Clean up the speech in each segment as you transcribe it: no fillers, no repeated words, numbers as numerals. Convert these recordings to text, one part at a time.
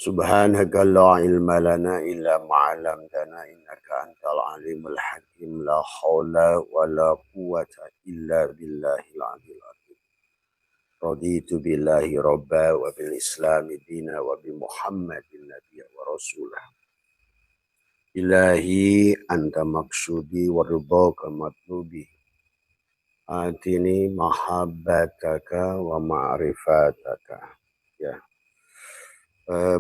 Subhanaka la ilma lana illa ma'alamtana innaka antal alimul hakim la hawla wa la quwata illa billahil aliyil azim. Raditu billahi rabba wa bil islami dina wa bi muhammadin nabiyya wa rasulah. Ilahi anta maksudi wa ridhaka matlubi. Atini mahabbataka wa ma'rifataka. Ya.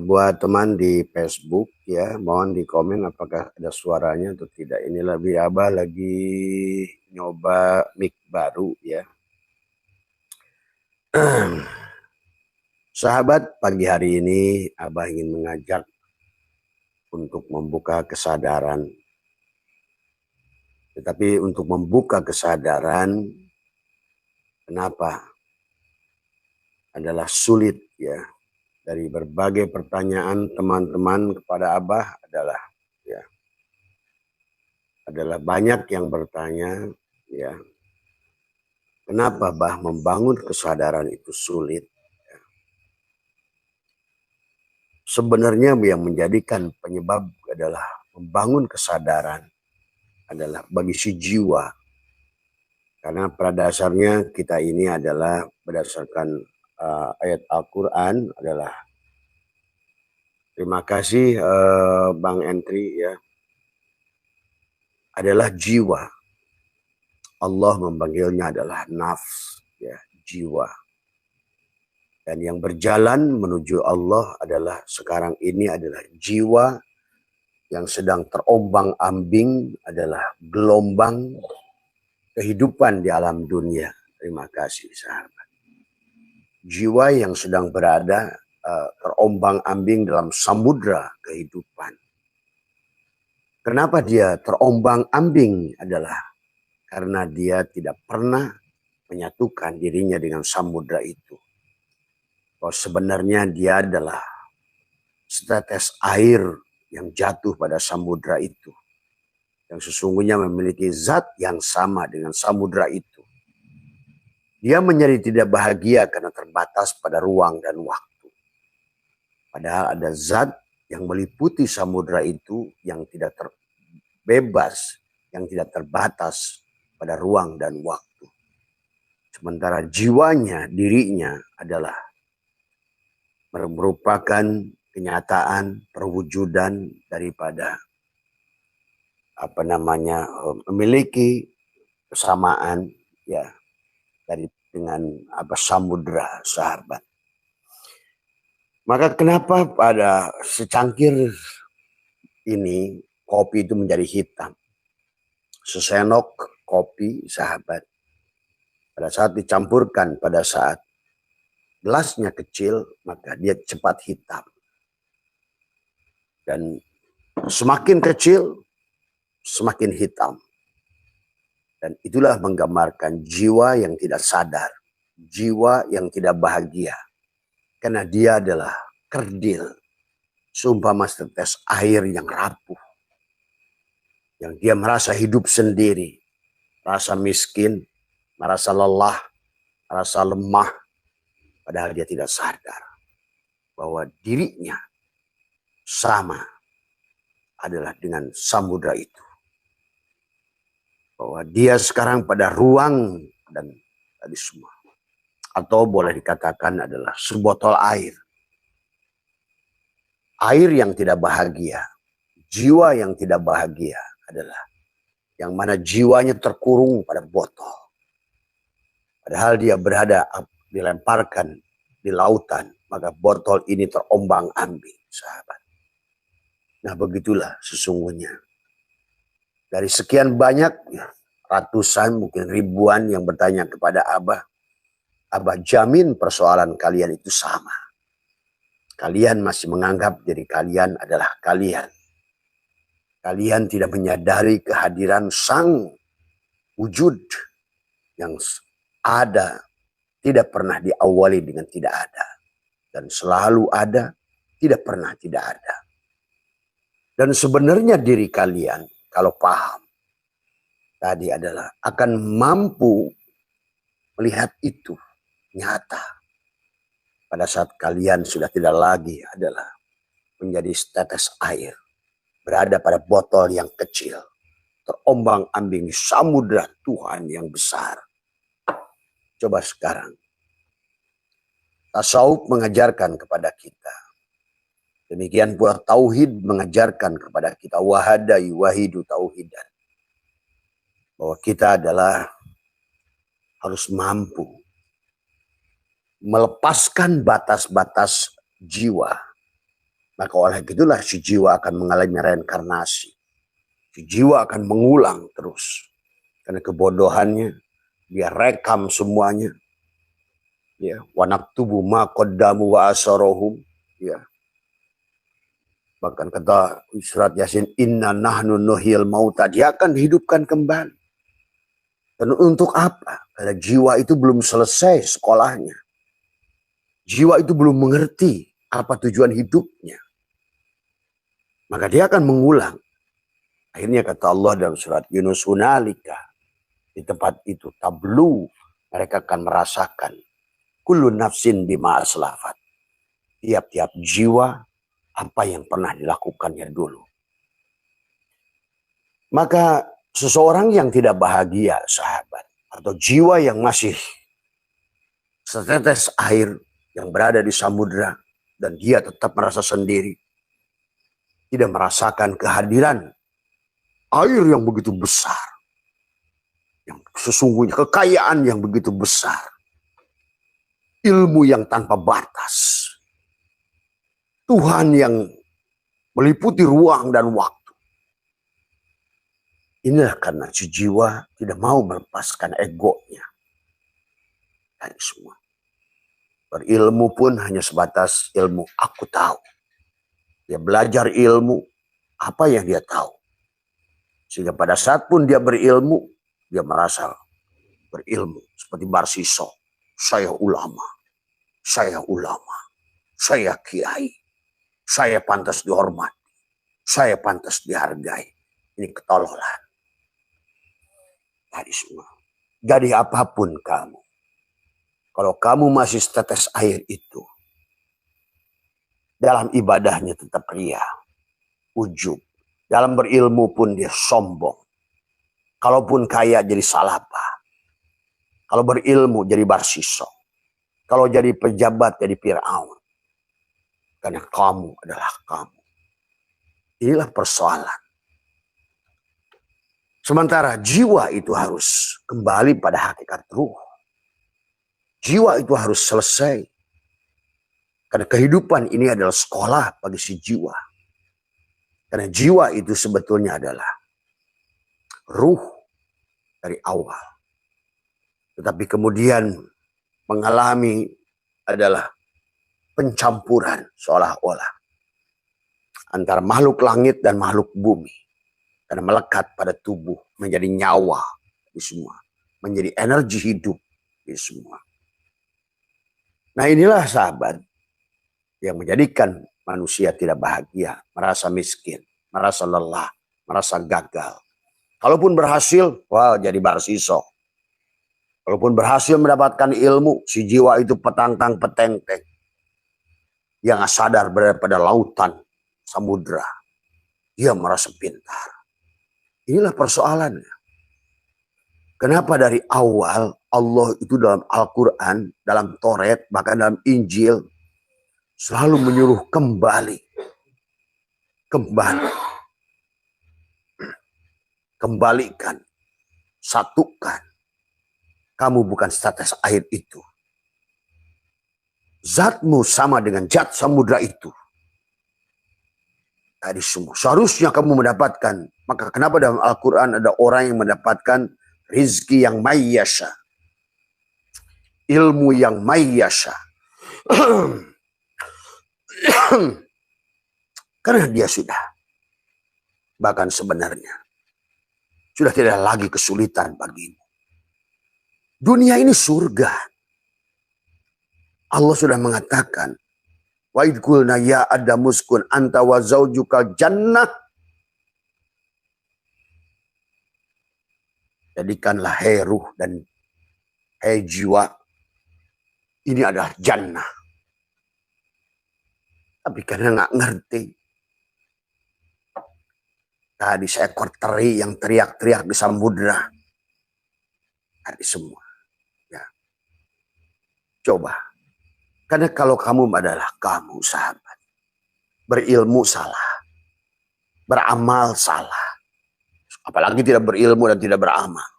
Buat teman di Facebook ya, mohon di komen apakah ada suaranya atau tidak. Ini lebih Abah lagi nyoba mic baru ya. Sahabat, pagi hari ini Abah ingin mengajak untuk membuka kesadaran. Tetapi untuk membuka kesadaran, kenapa? Adalah sulit ya. Dari berbagai pertanyaan teman-teman kepada Abah adalah banyak yang bertanya ya, kenapa Bah membangun kesadaran itu sulit? Sebenarnya yang menjadikan penyebab adalah membangun kesadaran adalah bagi si jiwa. Karena pada dasarnya kita ini adalah berdasarkan ayat Al-Quran adalah, terima kasih Bang Entri ya, adalah jiwa. Allah memanggilnya adalah nafs ya, jiwa. Dan yang berjalan menuju Allah adalah sekarang ini adalah jiwa yang sedang terombang-ambing, adalah gelombang kehidupan di alam dunia. Terima kasih sahabat. Jiwa yang sedang berada terombang-ambing dalam samudra kehidupan. Kenapa dia terombang-ambing? Adalah karena dia tidak pernah menyatukan dirinya dengan samudra itu. Bahwa sebenarnya dia adalah setetes air yang jatuh pada samudra itu, yang sesungguhnya memiliki zat yang sama dengan samudra itu. Dia menjadi tidak bahagia karena terbatas pada ruang dan waktu. Padahal ada zat yang meliputi samudra itu yang tidak terbebas, yang tidak terbatas pada ruang dan waktu. Sementara jiwanya, dirinya adalah merupakan kenyataan perwujudan daripada memiliki kesamaan ya dengan samudra sahabat. Maka kenapa pada secangkir ini kopi itu menjadi hitam? Sesendok kopi sahabat, pada saat dicampurkan, pada saat gelasnya kecil, maka dia cepat hitam. Dan semakin kecil, semakin hitam. Dan itulah menggambarkan jiwa yang tidak sadar, jiwa yang tidak bahagia. Karena dia adalah kerdil, seumpama setetes air yang rapuh. Yang dia merasa hidup sendiri, merasa miskin, merasa lelah, merasa lemah. Padahal dia tidak sadar bahwa dirinya sama adalah dengan samudra itu. Bahwa dia sekarang pada ruang dan tadi semua. Atau boleh dikatakan adalah sebotol air. Air yang tidak bahagia, jiwa yang tidak bahagia adalah yang mana jiwanya terkurung pada botol. Padahal dia berada, dilemparkan di lautan, maka botol ini terombang-ambing, sahabat. Nah, begitulah sesungguhnya. Dari sekian banyak, ratusan, mungkin ribuan yang bertanya kepada Abah, Abah jamin persoalan kalian itu sama. Kalian masih menganggap diri kalian adalah kalian. Kalian tidak menyadari kehadiran sang wujud yang ada, tidak pernah diawali dengan tidak ada. Dan selalu ada, tidak pernah tidak ada. Dan sebenarnya diri kalian, kalau paham, tadi adalah akan mampu melihat itu nyata. Pada saat kalian sudah tidak lagi adalah menjadi setetes air. Berada pada botol yang kecil. Terombang-ambing di samudera Tuhan yang besar. Coba sekarang. Tasawuf mengajarkan kepada kita. Demikian pula tauhid mengajarkan kepada kita. Wahadai wahidu tauhidan. Bahwa kita adalah harus mampu melepaskan batas-batas jiwa. Maka oleh itulah si jiwa akan mengalami reinkarnasi. Si jiwa akan mengulang terus. Karena kebodohannya, dia rekam semuanya. Ya, wa naktubu ma qaddamu wa asarohum. Ya. Bahkan kata surat Yasin, inna nahnu nuhyil mauta. Dia akan dihidupkan kembali. Dan untuk apa? Karena jiwa itu belum selesai sekolahnya. Jiwa itu belum mengerti apa tujuan hidupnya. Maka dia akan mengulang. Akhirnya kata Allah dalam surat Yunus, hunalika, di tempat itu tablu, mereka akan merasakan kullu nafsin bima aslafat. Tiap-tiap jiwa apa yang pernah dilakukannya dulu. Maka seseorang yang tidak bahagia, sahabat, atau jiwa yang masih setetes air yang berada di samudera dan dia tetap merasa sendiri, tidak merasakan kehadiran air yang begitu besar, yang sesungguhnya kekayaan yang begitu besar, ilmu yang tanpa batas, Tuhan yang meliputi ruang dan waktu. Inilah karena si jiwa tidak mau melepaskan egonya dari semua. Berilmu pun hanya sebatas ilmu aku tahu. Dia belajar ilmu apa yang dia tahu. Sehingga pada saat pun dia berilmu, dia merasa berilmu. Seperti Barsiso, saya ulama, saya kiai, saya pantas dihormati, saya pantas dihargai. Ini ketololan. Dari semua. Jadi apapun kamu, kalau kamu masih setetes air itu, dalam ibadahnya tetap ria, ujub. Dalam berilmu pun dia sombong. Kalaupun kaya jadi salapa. Kalau berilmu jadi Barsiso. Kalau jadi pejabat jadi Fir'aun. Karena kamu adalah kamu. Inilah persoalan. Sementara jiwa itu harus kembali pada hakikat ruh. Jiwa itu harus selesai. Karena kehidupan ini adalah sekolah bagi si jiwa. Karena jiwa itu sebetulnya adalah ruh dari awal. Tetapi kemudian mengalami adalah pencampuran seolah-olah antara makhluk langit dan makhluk bumi. Karena melekat pada tubuh menjadi nyawa di semua. Menjadi energi hidup di semua. Nah inilah sahabat yang menjadikan manusia tidak bahagia, merasa miskin, merasa lelah, merasa gagal. Kalaupun berhasil, wah jadi Barsiso. Kalaupun berhasil mendapatkan ilmu, si jiwa itu petantang petenteng. Yang sadar berada pada lautan, samudera. Dia merasa pintar. Inilah persoalannya. Kenapa dari awal Allah itu dalam Al-Quran, dalam Taurat, bahkan dalam Injil, selalu menyuruh kembali. Kembalikan. Satukan. Kamu bukan setetes air itu. Zatmu sama dengan zat samudra itu. Tadi semua. Seharusnya kamu mendapatkan. Maka kenapa dalam Al-Quran ada orang yang mendapatkan rizki yang mayyasha. Ilmu yang mayyasha. Karena dia sudah. Bahkan sebenarnya. Sudah tidak lagi kesulitan bagimu. Dunia ini surga. Allah sudah mengatakan. Wa idh qulna ya Adamu uskun anta wa zaujukal jannah. Jadikanlah hei ruh dan hei jiwa. Ini adalah jannah. Tapi karena nggak ngerti. Tadi seekor teri yang teriak-teriak di samudera. Tadi semua. Ya. Coba. Karena kalau kamu adalah kamu sahabat. Berilmu salah. Beramal salah. Apalagi tidak berilmu dan tidak beramal.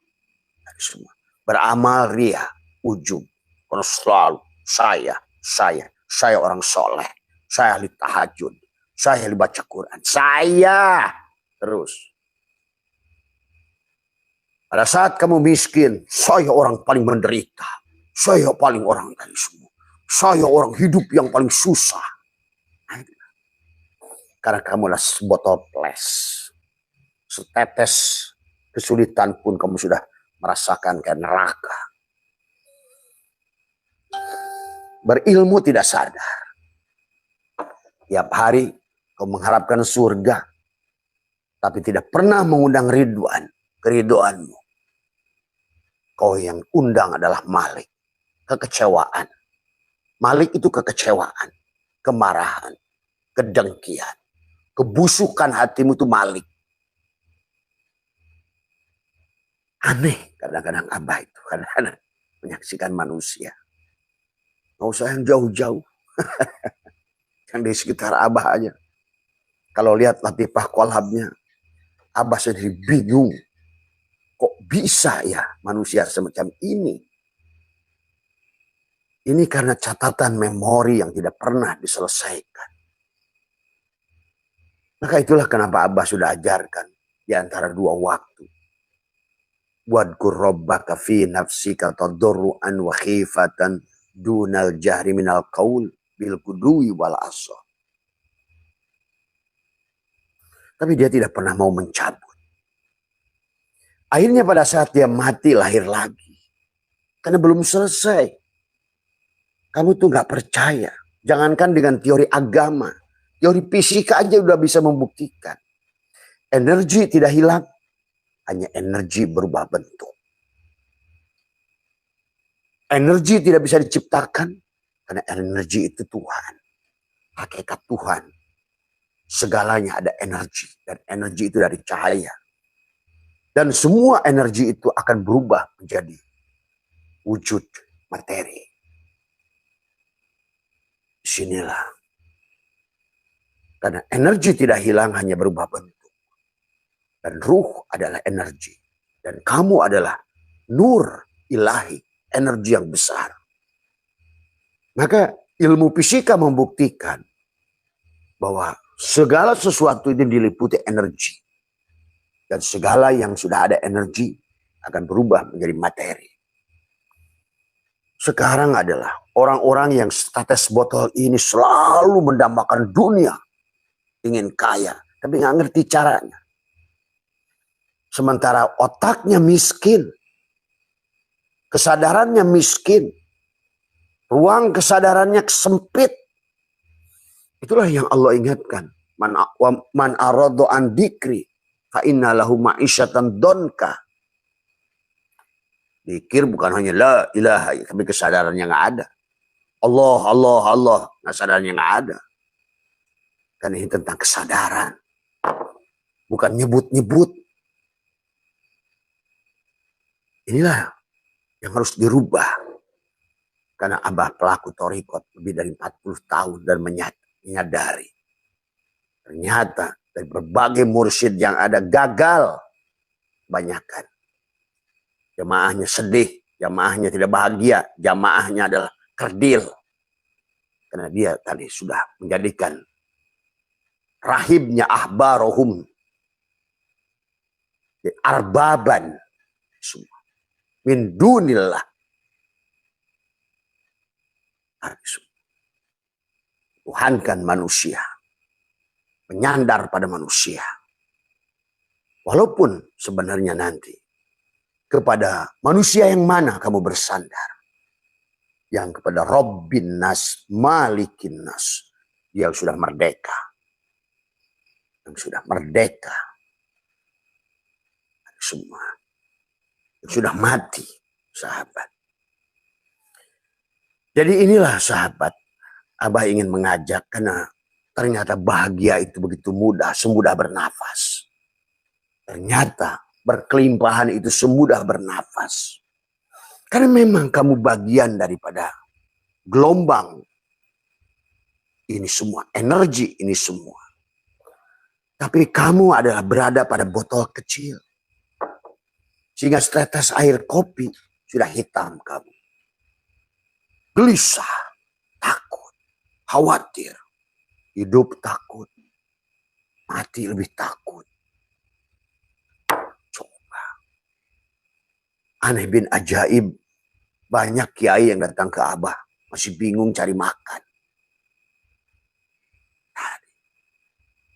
Tadi semua. Beramal ria. Ujub. Karena selalu saya orang soleh. Saya ahli tahajud. Saya ahli baca Quran. Saya. Terus. Pada saat kamu miskin, saya orang paling menderita. Saya paling orang dari semua. Saya orang hidup yang paling susah. Karena kamulah sebotol ples. Setetes kesulitan pun kamu sudah merasakan kayak neraka. Berilmu tidak sadar. Tiap hari kau mengharapkan surga. Tapi tidak pernah mengundang keriduanmu. Kau yang undang adalah malik. Kekecewaan. Malik itu kekecewaan. Kemarahan. Kedengkian. Kebusukan hatimu itu malik. Aneh kadang-kadang Abah itu. Kadang-kadang menyaksikan manusia. Nggak usah yang jauh-jauh. Yang di sekitar Abah aja. Kalau lihat latifah kolabnya. Abah sendiri bingung. Kok bisa ya manusia semacam ini? Ini karena catatan memori yang tidak pernah diselesaikan. Maka itulah kenapa Abah sudah ajarkan di antara dua waktu. Wadkur rabbaka fi nafsika tadarruan wa khifatan dunal jahri minal qaul bil qudwi wal asha. Tapi dia tidak pernah mau mencabut. Akhirnya pada saat dia mati lahir lagi. Karena belum selesai. Kamu tuh gak percaya. Jangankan dengan teori agama. Teori fisika aja udah bisa membuktikan. Energi tidak hilang. Hanya energi berubah bentuk. Energi tidak bisa diciptakan. Karena energi itu Tuhan. Hakikat Tuhan. Segalanya ada energi. Dan energi itu dari cahaya. Dan semua energi itu akan berubah menjadi wujud materi. Disinilah. Karena energi tidak hilang, hanya berubah bentuk. Dan ruh adalah energi. Dan kamu adalah nur ilahi. Energi yang besar. Maka ilmu fisika membuktikan bahwa segala sesuatu itu diliputi energi. Dan segala yang sudah ada energi akan berubah menjadi materi. Sekarang adalah orang-orang yang setetes botol ini selalu mendambakan dunia. Ingin kaya, tapi nggak ngerti caranya. Sementara otaknya miskin. Kesadarannya miskin. Ruang kesadarannya sempit. Itulah yang Allah ingatkan. Man aradu an dikri. Fa inna lahu ma'isyatan donka. Dikir bukan hanya la ilaha, tapi kesadarannya nggak ada. Allah. Kesadarannya nggak ada. Karena ini tentang kesadaran. Bukan nyebut-nyebut. Inilah yang harus dirubah. Karena Abah pelaku torikot lebih dari 40 tahun dan menyadari. Ternyata dari berbagai mursyid yang ada gagal. Banyakkan. Jamaahnya sedih. Jamaahnya tidak bahagia. Jamaahnya adalah kerdil. Karena dia tadi sudah menjadikan rahibnya ahbarohum. Arbaban. Semua. Min dunillah. Tuhankan manusia. Menyandar pada manusia. Walaupun sebenarnya nanti. Kepada manusia yang mana kamu bersandar. Yang kepada Rabbin Nas, Malikin Nas. Yang sudah merdeka. Yang sudah merdeka. Semua. Yang sudah mati. Sahabat. Jadi inilah sahabat. Abah ingin mengajak karena Ternyata bahagia itu begitu mudah, semudah bernafas. Ternyata berkelimpahan itu semudah bernafas. Karena memang kamu bagian daripada gelombang ini semua, energi ini semua. Tapi kamu adalah berada pada botol kecil. Sehingga setetes air kopi sudah hitam kamu. Gelisah, takut, khawatir. Hidup takut, mati lebih takut. Coba. Aneh bin ajaib. Banyak kiai yang datang ke Abah. Masih bingung cari makan.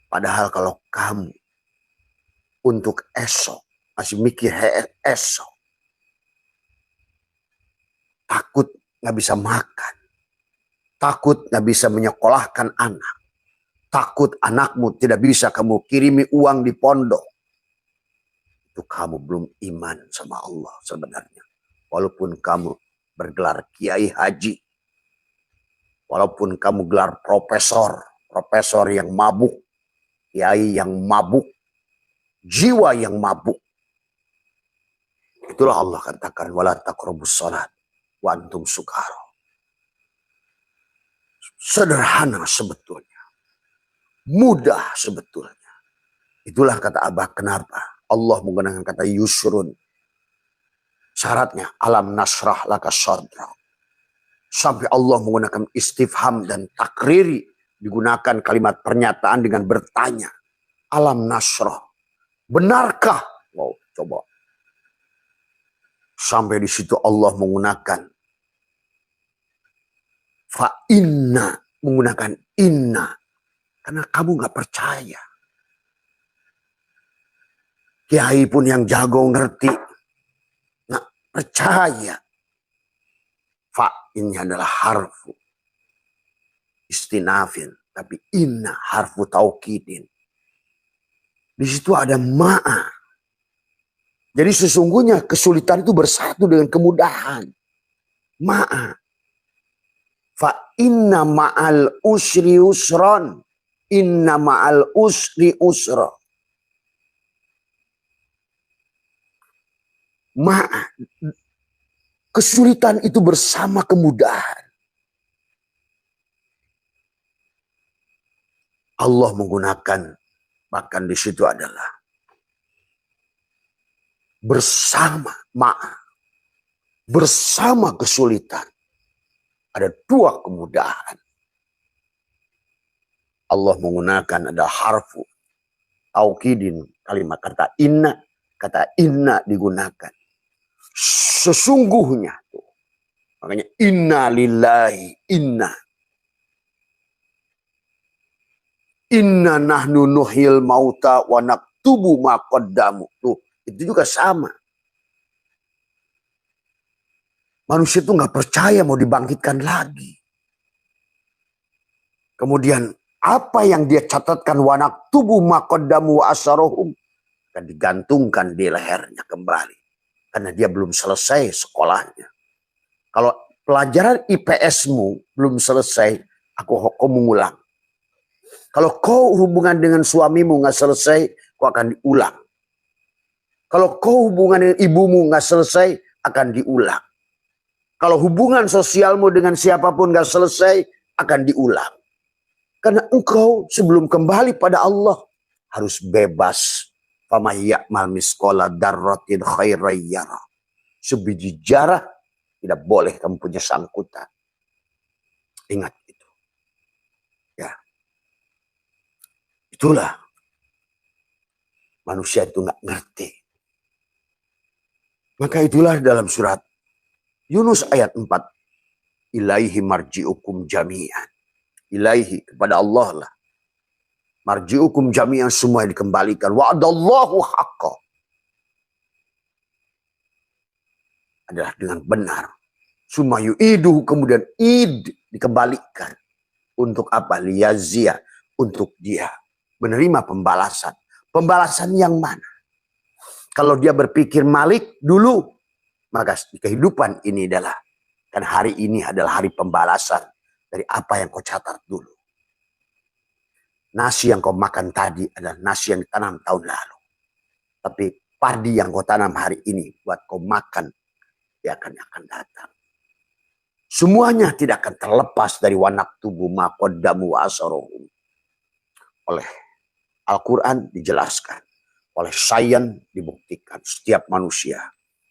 Padahal kalau kamu untuk esok. Masih mikir esok. Takut gak bisa makan. Takut gak bisa menyekolahkan anak. Takut anakmu tidak bisa kamu kirimi uang di pondok. Itu kamu belum iman sama Allah sebenarnya. Walaupun kamu bergelar kiai haji. Walaupun kamu gelar profesor. Profesor yang mabuk. Kiai yang mabuk. Jiwa yang mabuk. Itulah Allah katakan. Wala taqrabus shalat wa antum sukara. Sederhana sebetulnya. Mudah sebetulnya. Itulah kata Abah kenapa Allah menggunakan kata yusrun. Syaratnya alam nasrah laka sadra. Sampai Allah menggunakan istifham dan takriri. Digunakan kalimat pernyataan dengan bertanya. Alam nasrah. Benarkah? Wow, coba. Sampai di situ Allah menggunakan fa inna. Menggunakan inna. Karena kamu gak percaya. Kiai pun yang jago ngerti. Gak percaya. Fa ini adalah harfu. Istinafin. Tapi inna harfu taukidin. Di situ ada ma'a. Jadi sesungguhnya kesulitan itu bersatu dengan kemudahan. Ma'a. Fa inna ma'al usri usron. Inna ma'al usri usra. Kesulitan itu bersama kemudahan. Allah menggunakan, bahkan di situ adalah bersama bersama kesulitan. Ada dua kemudahan. Allah menggunakan ada harfu taukidin, kalimat kata inna digunakan. Sesungguhnya tuh. Makanya inna lillahi inna nahnu nuhil mauta wa naktubu ma qaddamu. Tuh, itu juga sama. Manusia itu nggak percaya mau dibangkitkan lagi. Kemudian apa yang dia catatkan wa naktubu ma qaddamu wa asarohum dan digantungkan di lehernya kembali. Karena dia belum selesai sekolahnya. Kalau pelajaran IPS-mu belum selesai, aku mengulang. Kalau kau hubungan dengan suamimu nggak selesai, kau akan diulang. Kalau kau hubungan dengan ibumu nggak selesai, akan diulang. Kalau hubungan sosialmu dengan siapapun nggak selesai, akan diulang. Karena engkau sebelum kembali pada Allah harus bebas. Faman ya'mal misqala dzarratin khairan yara. Sebiji jarah tidak boleh kamu punya sangkutan. Ingat itu. Ya. Itulah manusia itu nggak ngerti. Maka itulah dalam surat Yunus ayat 4. Ilaihi marji'ukum jami'an. Ilaihi kepada Allah lah. Marji'ukum jami'an semua dikembalikan. Wa'adallahu haqqa. Adalah dengan benar. Summa yu'iduhu kemudian dikembalikan. Untuk apa? Liyazia. Untuk dia. Menerima pembalasan. Pembalasan yang mana? Kalau dia berpikir Malik dulu. Maka kehidupan ini adalah. Dan hari ini adalah hari pembalasan. Dari apa yang kau catat dulu. Nasi yang kau makan tadi adalah nasi yang ditanam tahun lalu. Tapi padi yang kau tanam hari ini buat kau makan, dia akan datang. Semuanya tidak akan terlepas dari wanak tubuh maqaddamu wa asarohum. Oleh Al-Quran dijelaskan, oleh sains dibuktikan, setiap manusia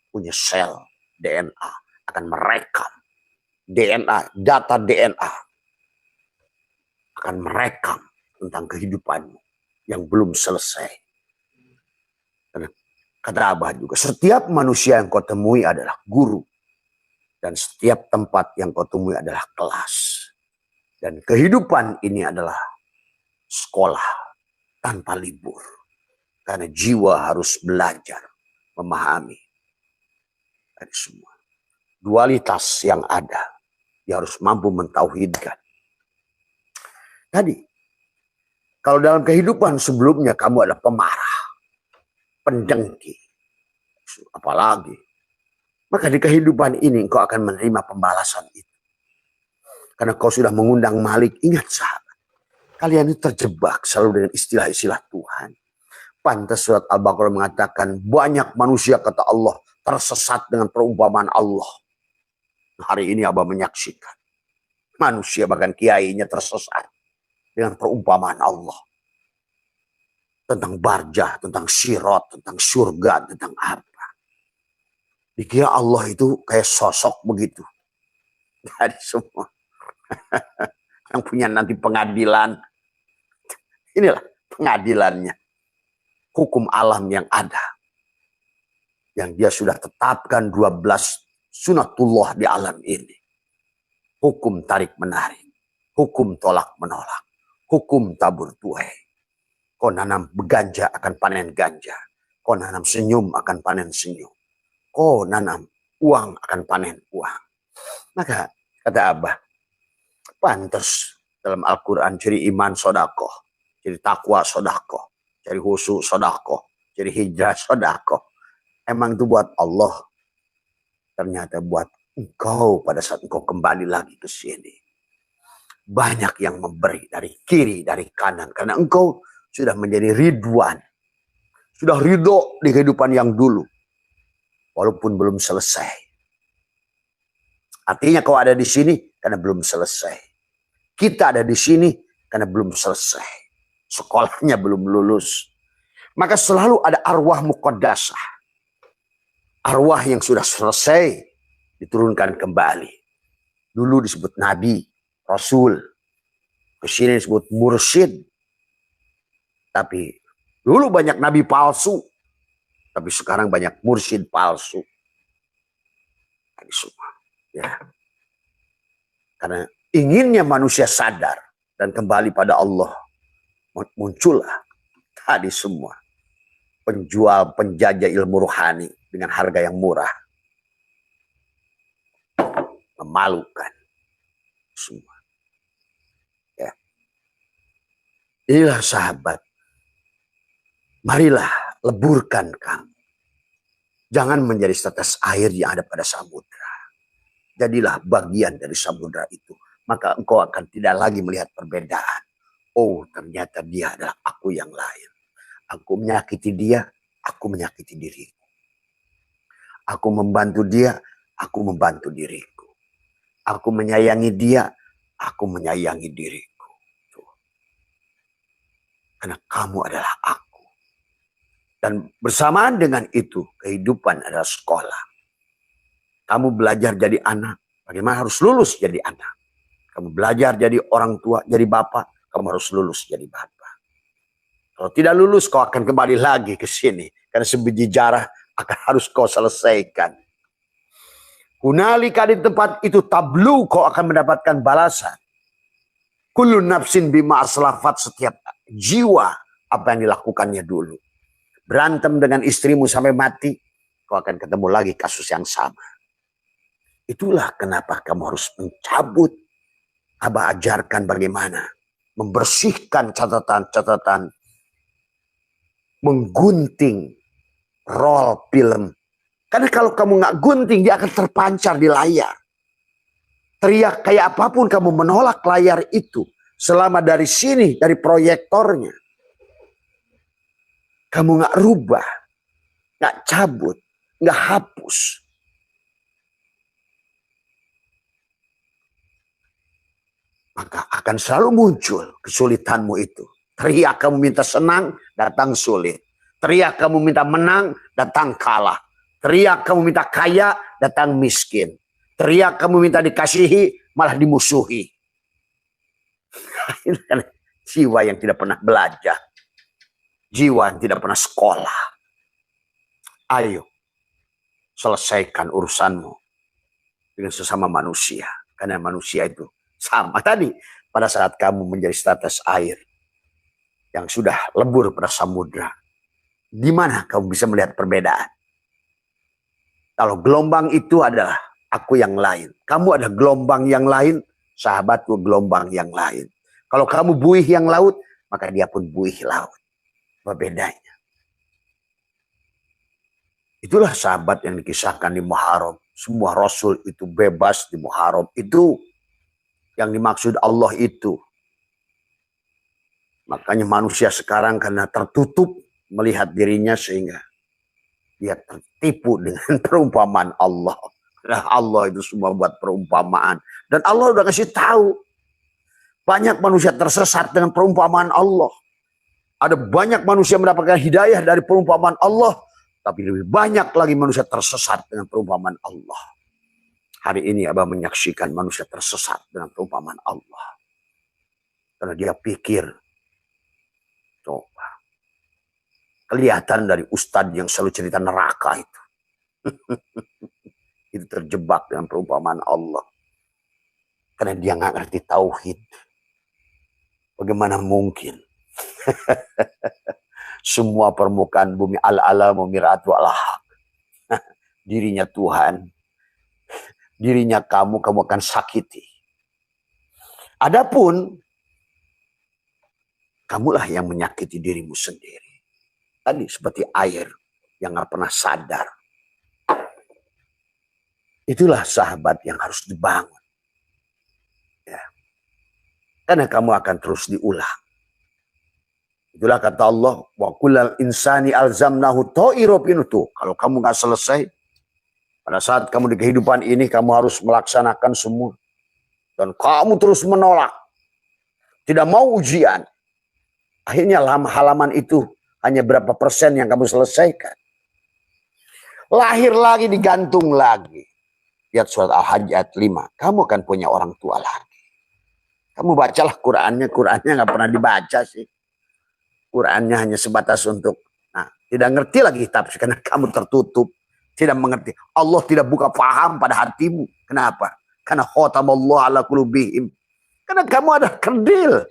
punya sel DNA akan merekam DNA, data DNA akan merekam tentang kehidupanmu yang belum selesai. Karena kata Abah juga, setiap manusia yang kau temui adalah guru. Dan setiap tempat yang kau temui adalah kelas. Dan kehidupan ini adalah sekolah tanpa libur. Karena jiwa harus belajar, memahami. Dari semua dualitas yang ada, dia harus mampu mentauhidkan. Tadi, kalau dalam kehidupan sebelumnya kamu adalah pemarah, pendengki, apalagi, maka di kehidupan ini engkau akan menerima pembalasan itu. Karena kau sudah mengundang Malik. Ingat sahabat, kalian itu terjebak selalu dengan istilah-istilah Tuhan. Pantas surat Al-Baqarah mengatakan banyak manusia, kata Allah, tersesat dengan perumpamaan Allah. Hari ini Abah menyaksikan manusia bahkan kiainya tersesat dengan perumpamaan Allah. Tentang barjah, tentang syirat, tentang surga, tentang apa. Dikira Allah itu kayak sosok begitu. Dari semua. Yang punya nanti pengadilan. Inilah pengadilannya. Hukum alam yang ada. Yang dia sudah tetapkan 12 sunatullah di alam ini. Hukum tarik menarik. Hukum tolak menolak. Hukum tabur tuai. Kau nanam ganja akan panen ganja. Kau nanam senyum akan panen senyum. Kau nanam uang akan panen uang. Maka kata Abah, pantas dalam Al-Quran ciri iman sodakoh, ciri takwa sodakoh, ciri khusyuk sodakoh, ciri hijrah sodakoh. Emang itu buat Allah. Ternyata buat engkau pada saat engkau kembali lagi ke sini. Banyak yang memberi dari kiri, dari kanan. Karena engkau sudah menjadi ridwan. Sudah ridho di kehidupan yang dulu. Walaupun belum selesai. Artinya kau ada di sini karena belum selesai. Kita ada di sini karena belum selesai. Sekolahnya belum lulus. Maka selalu ada arwah muqaddasah. Arwah yang sudah selesai diturunkan kembali. Dulu disebut nabi, rasul. Kesini disebut mursyid. Tapi dulu banyak nabi palsu. Tapi sekarang banyak mursyid palsu. Ini semua. Ya. Karena inginnya manusia sadar dan kembali pada Allah. Muncullah tadi semua. Penjual, penjajah ilmu rohani dengan harga yang murah. Memalukan. Semua. Ya. Inilah sahabat. Marilah leburkan kamu. Jangan menjadi setetes air yang ada pada samudra. Jadilah bagian dari samudra itu. Maka engkau akan tidak lagi melihat perbedaan. Oh, ternyata dia adalah aku yang lain. Aku menyakiti dia, aku menyakiti diriku. Aku membantu dia, aku membantu diriku. Aku menyayangi dia, aku menyayangi diriku. Tuh. Karena kamu adalah aku. Dan bersamaan dengan itu, kehidupan adalah sekolah. Kamu belajar jadi anak, bagaimana harus lulus jadi anak. Kamu belajar jadi orang tua, jadi bapak, kamu harus lulus jadi bapak. Kalau tidak lulus, kau akan kembali lagi ke sini. Karena sebiji jarah akan harus kau selesaikan. Hunalika di tempat itu tablu, kau akan mendapatkan balasan. Kullu nafsin bima aslafat, setiap jiwa apa yang dilakukannya dulu. Berantem dengan istrimu sampai mati, kau akan ketemu lagi kasus yang sama. Itulah kenapa kamu harus mencabut. Abah ajarkan bagaimana membersihkan catatan-catatan, menggunting roll film. Karena kalau kamu nggak gunting, dia akan terpancar di layar. Teriak kayak apapun kamu menolak layar itu. Selama dari sini, dari proyektornya, kamu nggak rubah, nggak cabut, nggak hapus, maka akan selalu muncul kesulitanmu itu. Teriak kamu minta senang, datang sulit. Teriak kamu minta menang, datang kalah. Teriak kamu minta kaya, datang miskin. Teriak kamu minta dikasihi, malah dimusuhi. Jiwa yang tidak pernah belajar. Jiwa yang tidak pernah sekolah. Ayo, selesaikan urusanmu dengan sesama manusia. Karena manusia itu sama tadi. Pada saat kamu menjadi status air yang sudah lebur pada samudra, di mana kamu bisa melihat perbedaan? Kalau gelombang itu adalah aku yang lain, kamu ada gelombang yang lain, sahabatku gelombang yang lain. Kalau kamu buih yang laut, maka dia pun buih laut. Apa bedanya? Itulah sahabat yang dikisahkan di Muharram. Semua Rasul itu bebas di Muharram. Itu yang dimaksud Allah itu. Makanya manusia sekarang karena tertutup melihat dirinya sehingga dia tertipu dengan perumpamaan Allah. Nah, Allah itu semua buat perumpamaan. Dan Allah udah kasih tahu. Banyak manusia tersesat dengan perumpamaan Allah. Ada banyak manusia mendapatkan hidayah dari perumpamaan Allah. Tapi lebih banyak lagi manusia tersesat dengan perumpamaan Allah. Hari ini Abah menyaksikan manusia tersesat dengan perumpamaan Allah. Karena dia pikir, coba, kelihatan dari ustadz yang selalu cerita neraka itu. Itu terjebak dengan perumpamaan Allah. Karena dia nggak ngerti tauhid. Bagaimana mungkin semua permukaan bumi al-alamu mir'atu al-haq. Dirinya Tuhan, dirinya kamu akan sakiti. Adapun kamulah yang menyakiti dirimu sendiri. Tadi seperti air yang nggak pernah sadar. Itulah sahabat yang harus dibangun. Ya. Karena kamu akan terus diulang. Itulah kata Allah, wa kullal insani alzamnahu ta'ira pinutu. Kalau kamu nggak selesai, pada saat kamu di kehidupan ini kamu harus melaksanakan semua. Dan kamu terus menolak. Tidak mau ujian. Akhirnya halaman itu hanya berapa persen yang kamu selesaikan. Lahir lagi, digantung lagi. Lihat surat Al-Hajj ayat 5. Kamu akan punya orang tua lagi. Kamu bacalah Qur'annya. Qur'annya nggak pernah dibaca sih. Qur'annya hanya sebatas untuk, tidak ngerti lagi tafsir karena kamu tertutup, tidak mengerti. Allah tidak buka paham pada hatimu. Kenapa? Karena khatamallahu ala qulubihim. Karena kamu ada kerdil.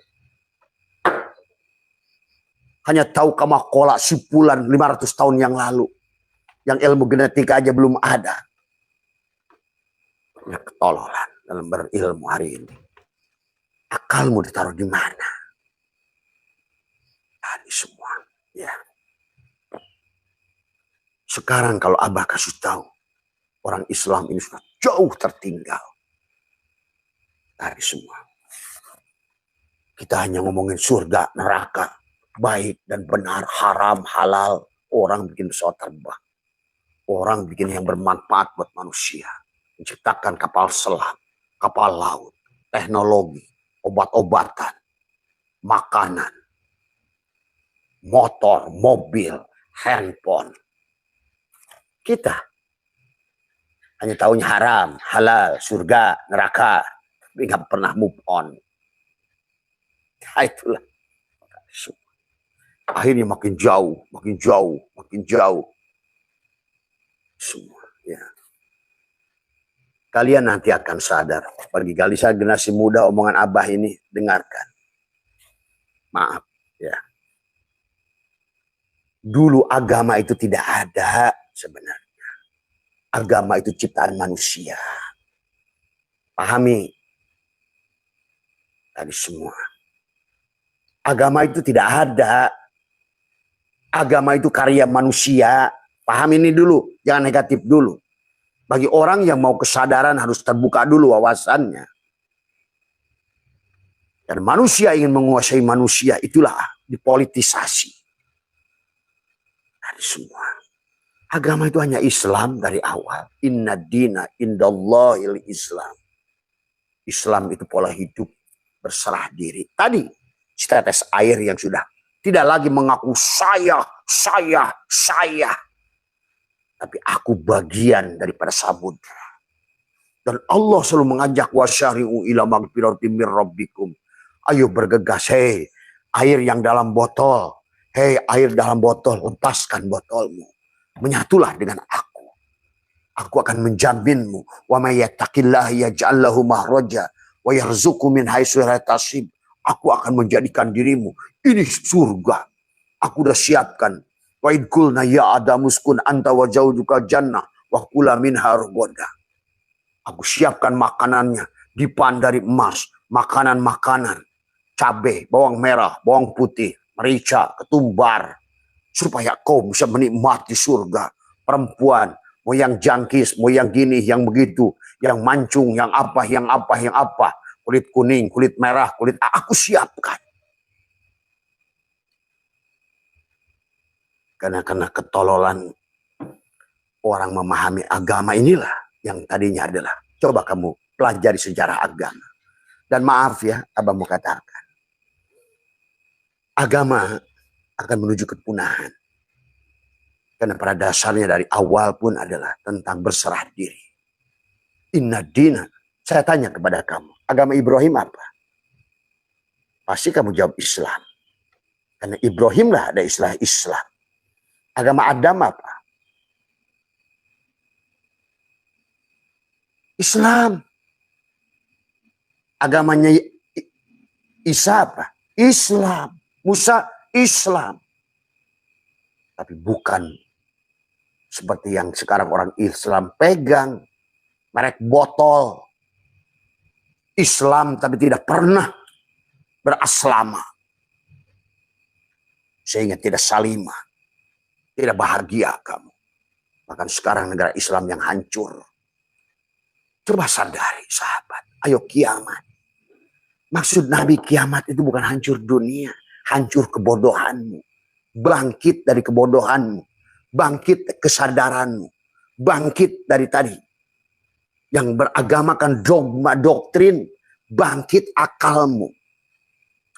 Hanya tahu kamakola sipulan 500 tahun yang lalu. Yang ilmu genetika aja belum ada. Banyak ketololan dalam berilmu hari ini. Akalmu ditaruh di mana? Tadi semua. Ya. Sekarang kalau Abah kasih tahu. Orang Islam ini sudah jauh tertinggal. Tadi semua. Kita hanya ngomongin surga, neraka. Baik dan benar, haram, halal. Orang bikin pesawat terbang. Orang bikin yang bermanfaat buat manusia. Menciptakan kapal selam, kapal laut, teknologi, obat-obatan, makanan, motor, mobil, handphone. Kita hanya tahunya haram, halal, surga, neraka. Tapi nggak pernah move on. Nah, itulah. Akhirnya makin jauh, makin jauh, makin jauh. Semua, ya. Kalian nanti akan sadar. Bagi kalian generasi muda, omongan Abah ini dengarkan. Maaf, ya. Dulu agama itu tidak ada sebenarnya. Agama itu ciptaan manusia. Pahami. Tadi semua. Agama itu tidak ada. Agama itu karya manusia. Paham ini dulu. Jangan negatif dulu. Bagi orang yang mau kesadaran harus terbuka dulu wawasannya. Dan manusia ingin menguasai manusia, itulah dipolitisasi. Dari semua. Agama itu hanya Islam dari awal. Inna dina indallahil Islam. Islam itu pola hidup berserah diri. Tadi setetes air yang sudah tidak lagi mengaku saya. Tapi aku bagian daripada samudra. Dan Allah selalu mengajak wasyari'u ila magfiratin mir rabbikum. Ayo bergegas, hei air yang dalam botol. Hei air dalam botol, lepaskan botolmu. Menyatulah dengan aku. Aku akan menjaminmu. Wa may yattaqillaha yaj'al lahu mahraja wa yarzuqhu min haitsu la yahtasib. Aku akan menjadikan dirimu. Ini surga. Aku udah siapkan. Wa id qulna ya adamu uskun anta wa zawjuka jannah wa kula minha ragadan. Aku siapkan makanannya, dipan dari emas, makanan-makanan, cabai, bawang merah, bawang putih, merica, ketumbar, supaya kau bisa menikmati surga. Perempuan, mau yang jangkis, mau yang gini, yang begitu, yang mancung, yang apa, kulit kuning, kulit merah, aku siapkan. Karena ketololan orang memahami agama inilah yang tadinya adalah, coba kamu pelajari sejarah agama. Dan maaf ya, abang mau katakan, agama akan menuju kepunahan. Karena pada dasarnya dari awal pun adalah tentang berserah diri. Inna dina, saya tanya kepada kamu, agama Ibrahim apa? Pasti kamu jawab Islam. Karena Ibrahim lah ada istilah Islam. Agama Adam apa? Islam. Agamanya Isa apa? Islam. Musa Islam. Tapi bukan seperti yang sekarang orang Islam pegang. Merek botol. Islam tapi tidak pernah beraslama. Sehingga tidak salimah. Tidak bahagia kamu. Bahkan sekarang negara Islam yang hancur. Coba sadari sahabat, ayo kiamat. Maksud Nabi kiamat itu bukan hancur dunia, hancur kebodohanmu. Bangkit dari kebodohanmu, bangkit kesadaranmu, bangkit dari tadi. Yang beragamakan dogma, doktrin, bangkit akalmu.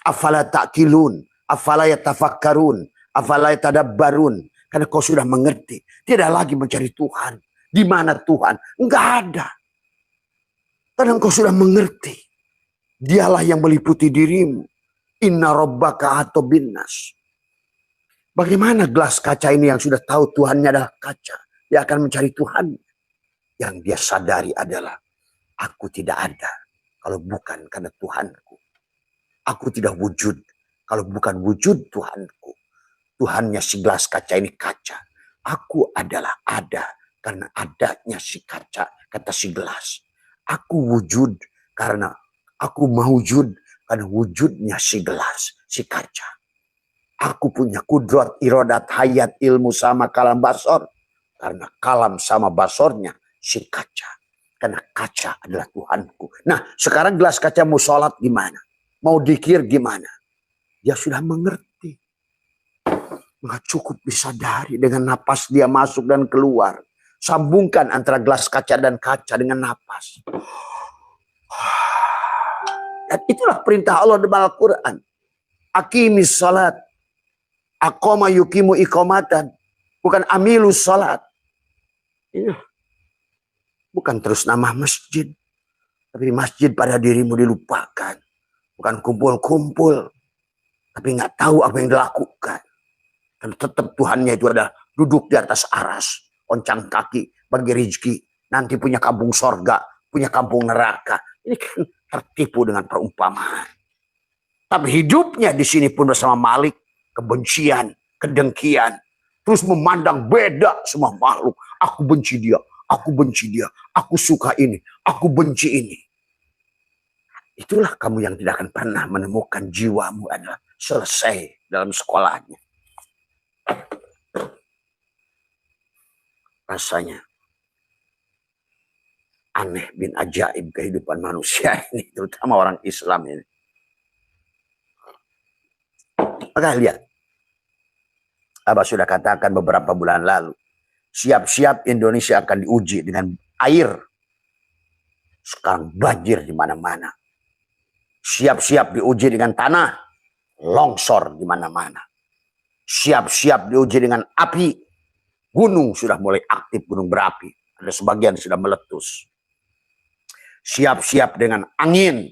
Afala ta'kilun, afala yatafakkarun, afala yatadabbarun. Karena kau sudah mengerti, tidak lagi mencari Tuhan. Di mana Tuhan? Enggak ada. Karena engkau sudah mengerti. Dialah yang meliputi dirimu. Inna rabbaka atau binnas. Bagaimana gelas kaca ini yang sudah tahu Tuhannya adalah kaca. Dia akan mencari Tuhan. Yang dia sadari adalah, aku tidak ada kalau bukan karena Tuhanku. Aku tidak wujud kalau bukan wujud Tuhanku. Tuhannya si gelas kaca ini kaca. Aku adalah ada karena adanya si kaca, kata si gelas. Aku wujud karena aku mewujud karena wujudnya si gelas, si kaca. Aku punya kudrat, iradat, hayat, ilmu sama kalam basor. Karena kalam sama basornya si kaca. Karena kaca adalah Tuhanku. Nah sekarang gelas kaca mau sholat gimana? Mau dikir gimana? Dia sudah mengerti. Nggak cukup disadari dengan napas dia masuk dan keluar. Sambungkan antara gelas kaca dan kaca dengan napas. Dan itulah perintah Allah dalam Al-Quran. Aqimis salat. Aqama yukimu iqamatan. Bukan amilus salat. Bukan terus nama masjid. Tapi masjid pada dirimu dilupakan. Bukan kumpul-kumpul. Tapi nggak tahu apa yang dilakukan. Dan tetap Tuhannya itu ada duduk di atas aras. Oncang kaki, bagi rezeki. Nanti punya kampung sorga, punya kampung neraka. Ini kan tertipu dengan perumpamaan. Tapi hidupnya di sini pun bersama Malik. Kebencian, kedengkian. Terus memandang beda semua makhluk. Aku benci dia, aku benci dia. Aku suka ini, aku benci ini. Itulah kamu yang tidak akan pernah menemukan jiwamu adalah selesai dalam sekolahnya. Rasanya aneh bin ajaib kehidupan manusia ini, terutama orang Islam ini. Maka lihat, Abah sudah katakan beberapa bulan lalu, siap-siap Indonesia akan diuji dengan air. Sekarang banjir di mana-mana. Siap-siap diuji dengan tanah, longsor di mana-mana. Siap-siap diuji dengan api, gunung sudah mulai aktif, gunung berapi. Ada sebagian sudah meletus. Siap-siap dengan angin,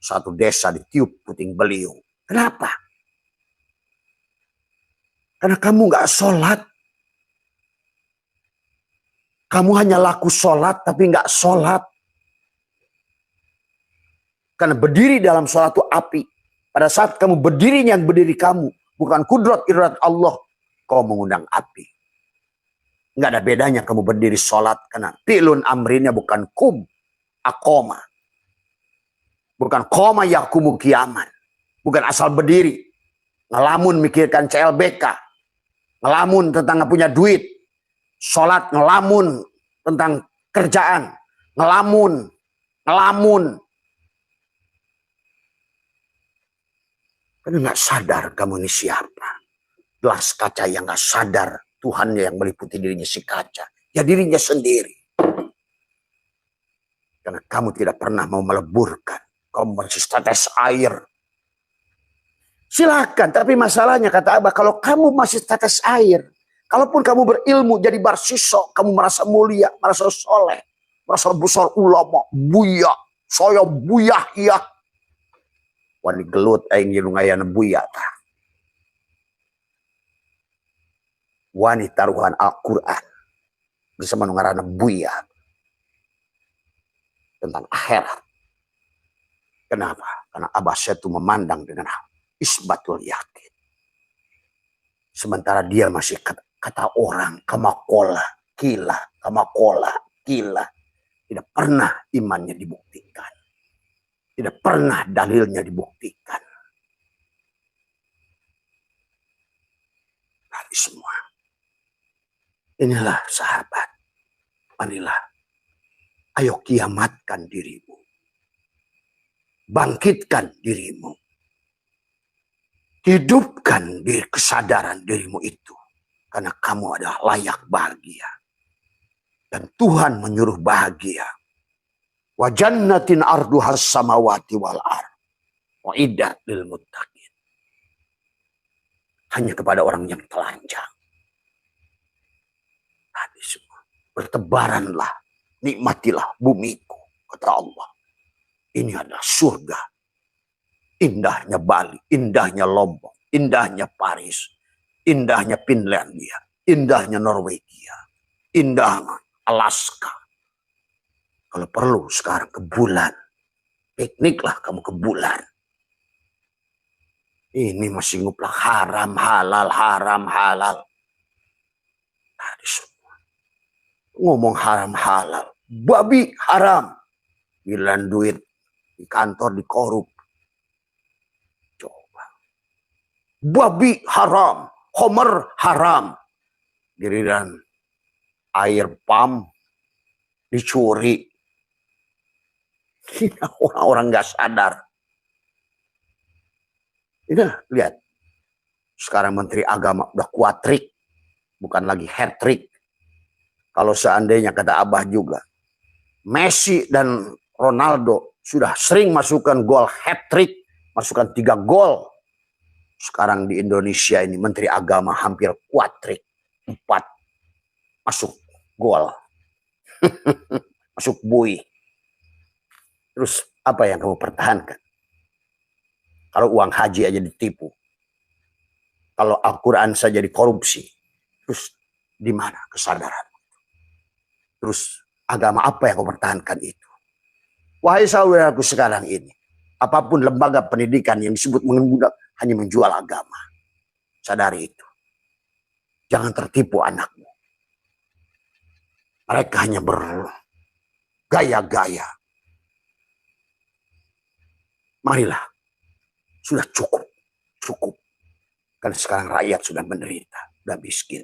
satu desa ditiup puting beliung. Kenapa? Karena kamu nggak sholat. Kamu hanya laku sholat tapi nggak sholat. Karena berdiri dalam sholat itu api. Pada saat kamu berdirinya yang berdiri kamu, bukan kudrat irat Allah, kau mengundang api. Nggak ada bedanya kamu berdiri sholat, karena pilun amrinya bukan kum, akoma. Bukan koma yakumu kiaman. Bukan asal berdiri. Ngelamun mikirkan CLBK. Ngelamun tentang nggak punya duit. Sholat ngelamun tentang kerjaan. Ngelamun. Karena nggak sadar kamu ini siapa. Gelas kaca yang nggak sadar Tuhannya yang meliputi dirinya si kaca. Ya dirinya sendiri. Karena kamu tidak pernah mau meleburkan. Kamu masih tetes air. Silakan, tapi masalahnya kata Abah, kalau kamu masih tetes air, kalaupun kamu berilmu jadi barsiso, kamu merasa mulia, merasa soleh, merasa besar ulama, buya, saya buyah iya. Wani gelut aing jirungayana buya ta. Wani taruhan Al-Quran bisa menungarana buya tentang akhirat. Kenapa? Karena Abah itu memandang dengan isbatul yakin. Sementara dia masih kata orang kamakola, kila, kamakola, kila. Tidak pernah imannya dibuktikan. Tidak pernah dalilnya dibuktikan. Dari semua. Inilah sahabat. Inilah. Ayo kiamatkan dirimu. Bangkitkan dirimu. Hidupkan di kesadaran dirimu itu. Karena kamu adalah layak bahagia. Dan Tuhan menyuruh bahagia. Wa jannatin arduhas samawati wal ar. Wa iddat lil muttaqin. Hanya kepada orang yang telanjang. Tadi semua. Bertebaranlah. Nikmatilah bumiku. Kata Allah. Ini adalah surga. Indahnya Bali, indahnya Lombok, indahnya Paris, indahnya Finlandia, indahnya Norwegia, indahnya Alaska. Kalau perlu sekarang ke bulan, pikniklah kamu ke bulan. Ini masih nguplak haram halal, haram halal. Tadi semua ngomong haram halal, babi haram, bilang duit di kantor dikorup. Coba. Babi haram, homer haram. Giliran air pam dicuri. Orang-orang nggak sadar. Ini lihat. Sekarang Menteri Agama udah kuatrik. Bukan lagi hat-trick. Kalau seandainya kata Abah juga. Messi dan Ronaldo sudah sering masukkan gol hat-trick, masukkan 3 gol. Sekarang di Indonesia ini Menteri Agama hampir kuatrik, 4 masuk gol. Masuk bui. Terus apa yang kamu pertahankan? Kalau uang haji aja ditipu. Kalau Al-Quran saja dikorupsi. Terus di mana kesadaran? Terus agama apa yang kamu pertahankan itu? Wahai saudaraku sekarang ini, apapun lembaga pendidikan yang disebut menggunakan hanya menjual agama. Sadari itu. Jangan tertipu anakmu. Mereka hanya bergaya-gaya. Marilah. Sudah cukup. Cukup. Karena sekarang rakyat sudah menderita. Sudah miskin.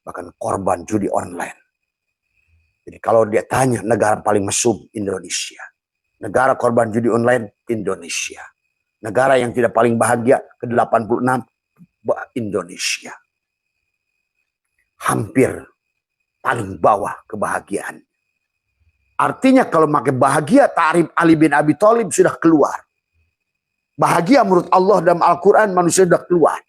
Bahkan korban judi online. Jadi kalau dia tanya negara paling mesum, Indonesia. Negara korban judi online, Indonesia. Negara yang tidak paling bahagia, ke-86, Indonesia. Hampir paling bawah kebahagiaan. Artinya kalau pakai bahagia, ta'rif Ali bin Abi Thalib sudah keluar. Bahagia menurut Allah dalam Al-Quran manusia sudah keluar.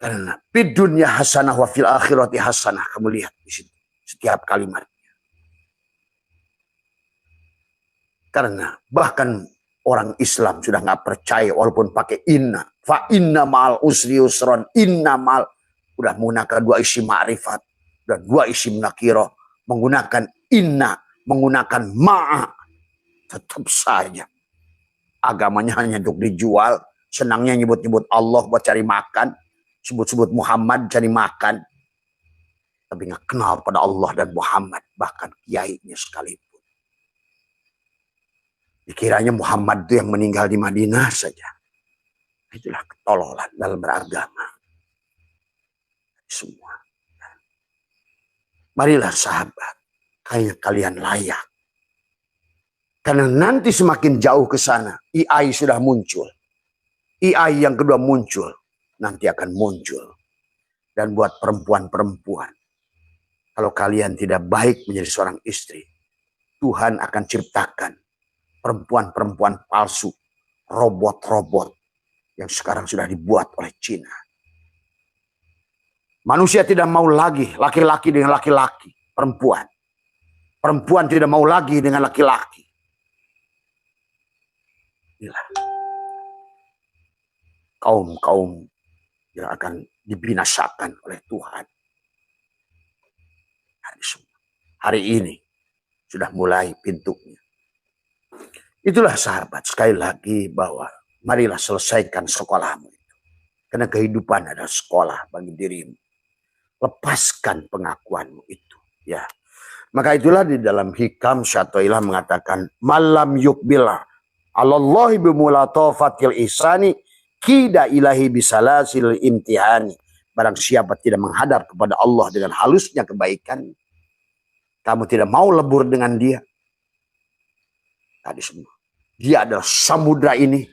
Karena fid dunya hasanah wa fil akhirati hasanah. Kamu lihat di situ setiap kalimatnya. Karena bahkan orang Islam sudah nggak percaya walaupun pakai inna. Fa inna ma'al usri yusron. Inna ma'al. Udah menggunakan dua isim ma'rifat. Dan dua isim nakirah. Menggunakan inna. Menggunakan ma'a. Tetap saja. Agamanya hanya untuk dijual. Senangnya nyebut-nyebut Allah buat cari makan. Sebut-sebut Muhammad cari makan. Tapi nggak kenal pada Allah dan Muhammad. Bahkan kiainya sekalipun. Dikiranya Muhammad itu yang meninggal di Madinah saja. Itulah ketololan dalam beragama. Semua. Marilah sahabat. Kayaknya kalian layak. Karena nanti semakin jauh ke sana. AI sudah muncul. AI yang kedua muncul. Nanti akan muncul. Dan buat perempuan-perempuan. Kalau kalian tidak baik menjadi seorang istri. Tuhan akan ciptakan. Perempuan-perempuan palsu. Robot-robot. Yang sekarang sudah dibuat oleh Cina. Manusia tidak mau lagi laki-laki dengan laki-laki. Perempuan. Perempuan tidak mau lagi dengan laki-laki. Inilah. Kaum-kaum yang akan dibinasakan oleh Tuhan. Hari ini sudah mulai pintunya. Itulah sahabat, sekali lagi bahwa marilah selesaikan sekolahmu itu. Karena kehidupan adalah sekolah bagi dirimu. Lepaskan pengakuanmu itu. Ya. Maka itulah di dalam hikam Syatoilah mengatakan malam yukbilah Allahi bimulatofatil ihsani kida ilahi bisalasil imtihani. Barang siapa tidak menghadap kepada Allah dengan halusnya kebaikan, kamu tidak mau lebur dengan dia. Tadi semua. Dia adalah samudra ini.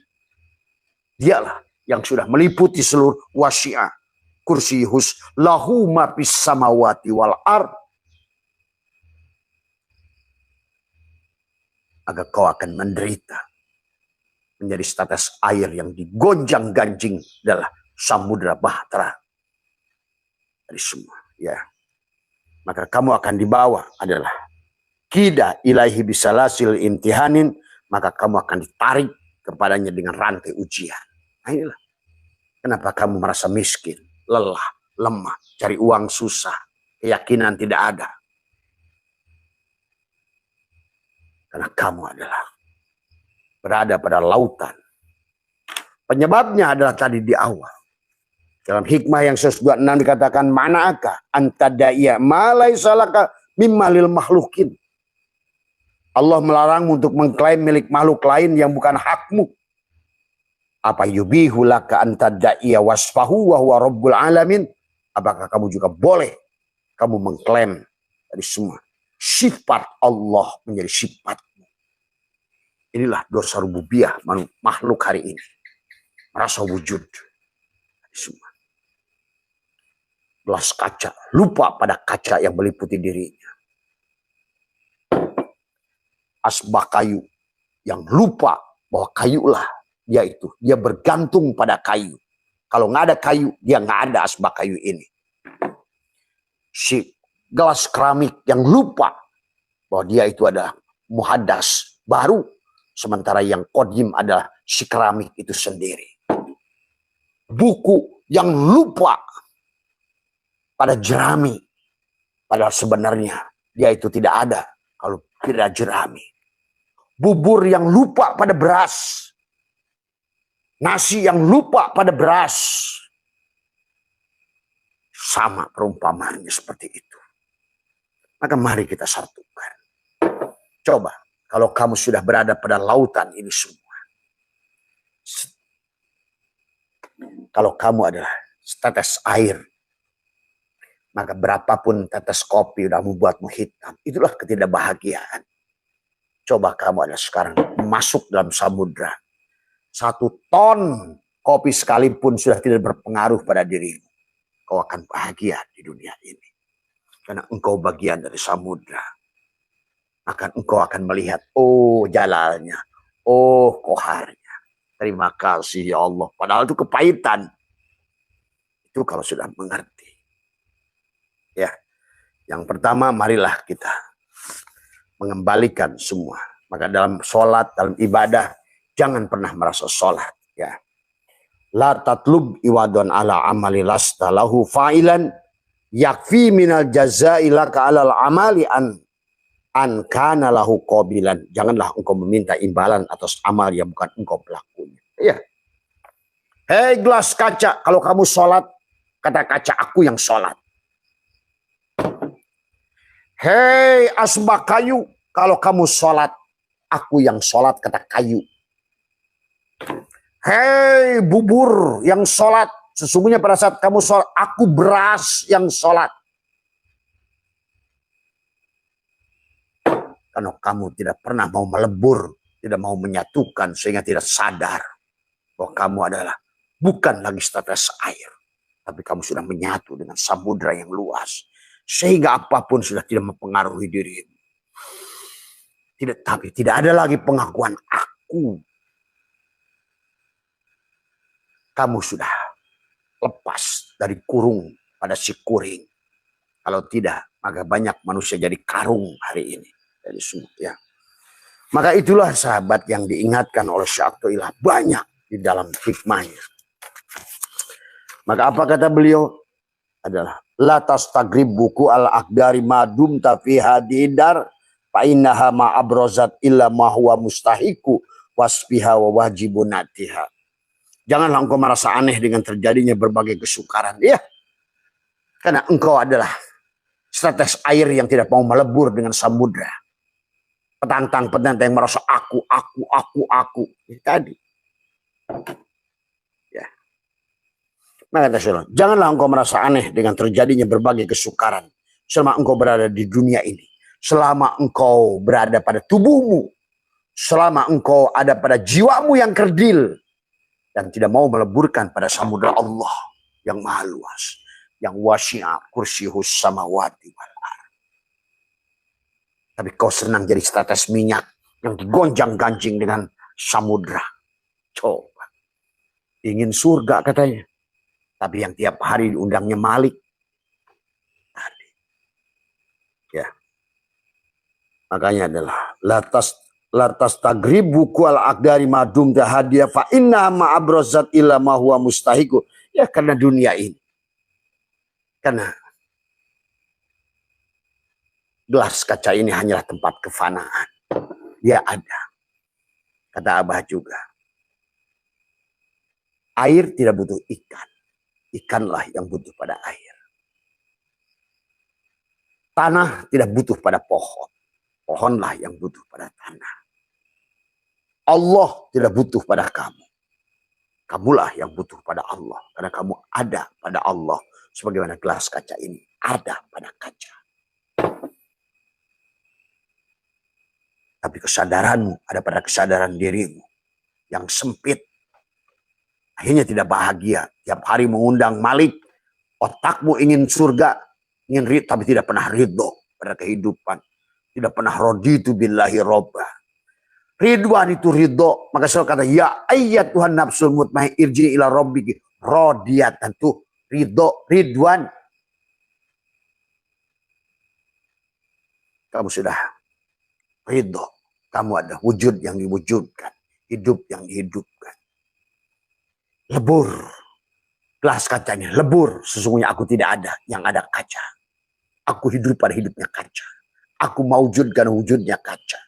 Dialah yang sudah meliputi seluruh wasi'ah. Kursiyus lahu ma fis samawati wal ard. Agar kau akan menderita. Menjadi status air yang digonjang-ganjing adalah samudra bahtera. Dari semua. Ya. Maka kamu akan dibawa adalah kida ilahi bisalasil imtihanin, maka kamu akan ditarik kepadanya dengan rantai ujian. Nah inilah. Kenapa kamu merasa miskin, lelah, lemah, cari uang susah, keyakinan tidak ada. Karena kamu adalah berada pada lautan. Penyebabnya adalah tadi di awal. Dalam hikmah yang 126 dikatakan, mana'aka antadaiya malai salaka mimmalil makhlukin. Allah melarangmu untuk mengklaim milik makhluk lain yang bukan hakmu. Apa yubihu laka antadaiya wasfahu wa huwa rabbul alamin. Apakah kamu juga boleh kamu mengklaim dari semua sifat Allah menjadi sifatmu. Inilah dosa rububiyah makhluk hari ini. Merasa wujud. Semua. Gelas kaca, lupa pada kaca yang meliputi dirinya. Asbak kayu yang lupa bahwa kayulah dia itu. Dia bergantung pada kayu. Kalau nggak ada kayu, dia nggak ada asbak kayu ini. Si gelas keramik yang lupa bahwa dia itu adalah muhadas baru. Sementara yang kodim adalah si keramik itu sendiri. Buku yang lupa pada jerami. Padahal sebenarnya dia itu tidak ada kalau tidak jerami. Bubur yang lupa pada beras. Nasi yang lupa pada beras. Sama perumpamaannya seperti itu. Maka mari kita satukan. Coba kalau kamu sudah berada pada lautan ini semua. Kalau kamu adalah setetes air, maka berapapun tetes kopi udah membuatmu hitam. Itulah ketidakbahagiaan. Coba kamu ada sekarang masuk dalam samudra. 1 ton Kopi sekalipun sudah tidak berpengaruh pada dirimu. Kau akan bahagia di dunia ini. Karena engkau bagian dari samudra. Engkau akan melihat, oh jalalnya, oh koharnya. Terima kasih ya Allah. Padahal itu kepahitan. Itu kalau sudah mengerti. Ya, yang pertama marilah kita mengembalikan semua. Maka dalam sholat, dalam ibadah, jangan pernah merasa sholat. Ya. La tatlub iwadon ala amali lasta lahu fa'ilan yakfi minal jazai laka alal amali an kana lahu qabilan. Janganlah engkau meminta imbalan atas amal yang bukan engkau pelakunya. Ya. Hei gelas kaca, kalau kamu sholat, kata kaca, aku yang sholat. Hei asbak kayu, kalau kamu sholat, aku yang sholat, kata kayu. Hei bubur yang sholat, sesungguhnya pada saat kamu sholat, aku beras yang sholat. Karena kamu tidak pernah mau melebur, tidak mau menyatukan, sehingga tidak sadar bahwa kamu adalah bukan lagi setetes air. Tapi kamu sudah menyatu dengan samudra yang luas. Sehingga apapun sudah tidak mempengaruhi dirimu. Tapi tidak ada lagi pengakuan aku. Kamu sudah lepas dari kurung pada si kuring. Kalau tidak, maka banyak manusia jadi karung hari ini. Jadi semua, ya. Maka itulah sahabat yang diingatkan oleh Syekh Athaillah banyak di dalam hikmahnya. Maka apa kata beliau? Adalah la tastagrib buku al-aqdari madum tapi hadidar fa innaha ma abrozat illa ma huwa mustahiku wasfiha wa wajibunatiha. Janganlah engkau merasa aneh dengan terjadinya berbagai kesukaran. Ya. Karena engkau adalah setetes air yang tidak mau melebur dengan samudra. Petantang-petantang yang merasa aku. Ini tadi. Ya. Maka kata janganlah engkau merasa aneh dengan terjadinya berbagai kesukaran. Selama engkau berada di dunia ini. Selama engkau berada pada tubuhmu. Selama engkau ada pada jiwamu yang kerdil. Dan tidak mau meleburkan pada samudra Allah yang maha luas. Yang wasi'a kursiyus samawati wal ardh. Tapi kau senang jadi setetes minyak yang digonjang-ganjing dengan samudra. Coba. Ingin surga katanya. Tapi yang tiap hari diundangnya Malik. Ya. Makanya adalah Lartas tagribu kual akdari madum tahadia fa inna ma abrozat illa ma huwa mustahiku. Ya karena dunia ini. Karena gelas kaca ini hanyalah tempat kefanaan. Dia ada. Kata Abah juga. Air tidak butuh ikan. Ikanlah yang butuh pada air. Tanah tidak butuh pada pohon. Pohonlah yang butuh pada tanah. Allah tidak butuh pada kamu. Kamulah yang butuh pada Allah. Karena kamu ada pada Allah. Sebagaimana gelas kaca ini ada pada kaca. Tapi kesadaranmu ada pada kesadaran dirimu. Yang sempit. Akhirnya tidak bahagia. Tiap hari mengundang Malik. Otakmu ingin surga. Ingin ridho, tapi tidak pernah ridho pada kehidupan. Tidak pernah raditu billahi robba. Ridwan itu ridho. Maka saya kata, ya ayat Tuhan nafsul mutmain irji ila rabbiki. Rodiyat tentu ridho, ridwan. Kamu sudah ridho. Kamu ada wujud yang diwujudkan. Hidup yang dihidupkan. Lebur. Gelas kacanya lebur. Sesungguhnya aku tidak ada. Yang ada kaca. Aku hidup pada hidupnya kaca. Aku mewujudkan wujudnya kaca.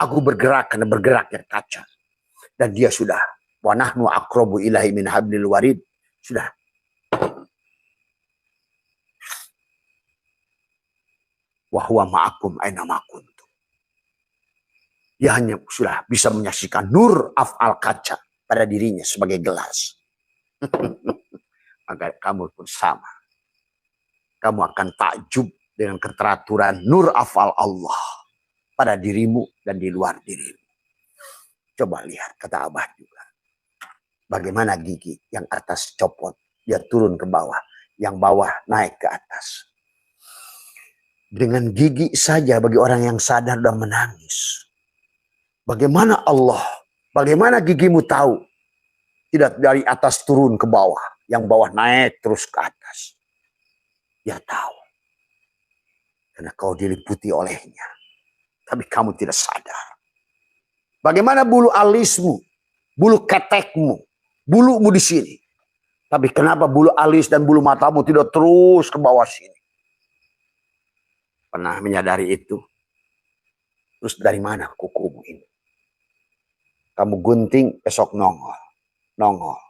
Aku bergerak karena bergeraknya kaca. Dan dia sudah. Wa nahnu aqrabu ilahi min hablil warid. Sudah. Wa huwa ma'akum aina ma kuntum. Dia hanya sudah bisa menyaksikan nur af'al kaca pada dirinya sebagai gelas. Maka kamu pun sama. Kamu akan takjub dengan keteraturan nur af'al Allah pada dirimu dan di luar dirimu. Coba lihat, kata Abah juga. Bagaimana gigi? Yang atas copot, dia turun ke bawah. Yang bawah naik ke atas. Dengan gigi saja bagi orang yang sadar dan menangis. Bagaimana Allah? Bagaimana gigimu tahu? Tidak dari atas turun ke bawah. Yang bawah naik terus ke atas. Dia tahu. Karena kau diliputi olehnya. Tapi kamu tidak sadar. Bagaimana bulu alismu? Bulu ketekmu? Bulumu di sini. Tapi kenapa bulu alis dan bulu matamu tidak terus ke bawah sini? Pernah menyadari itu? Terus dari mana kukumu ini? Kamu gunting, besok nongol. Nongol.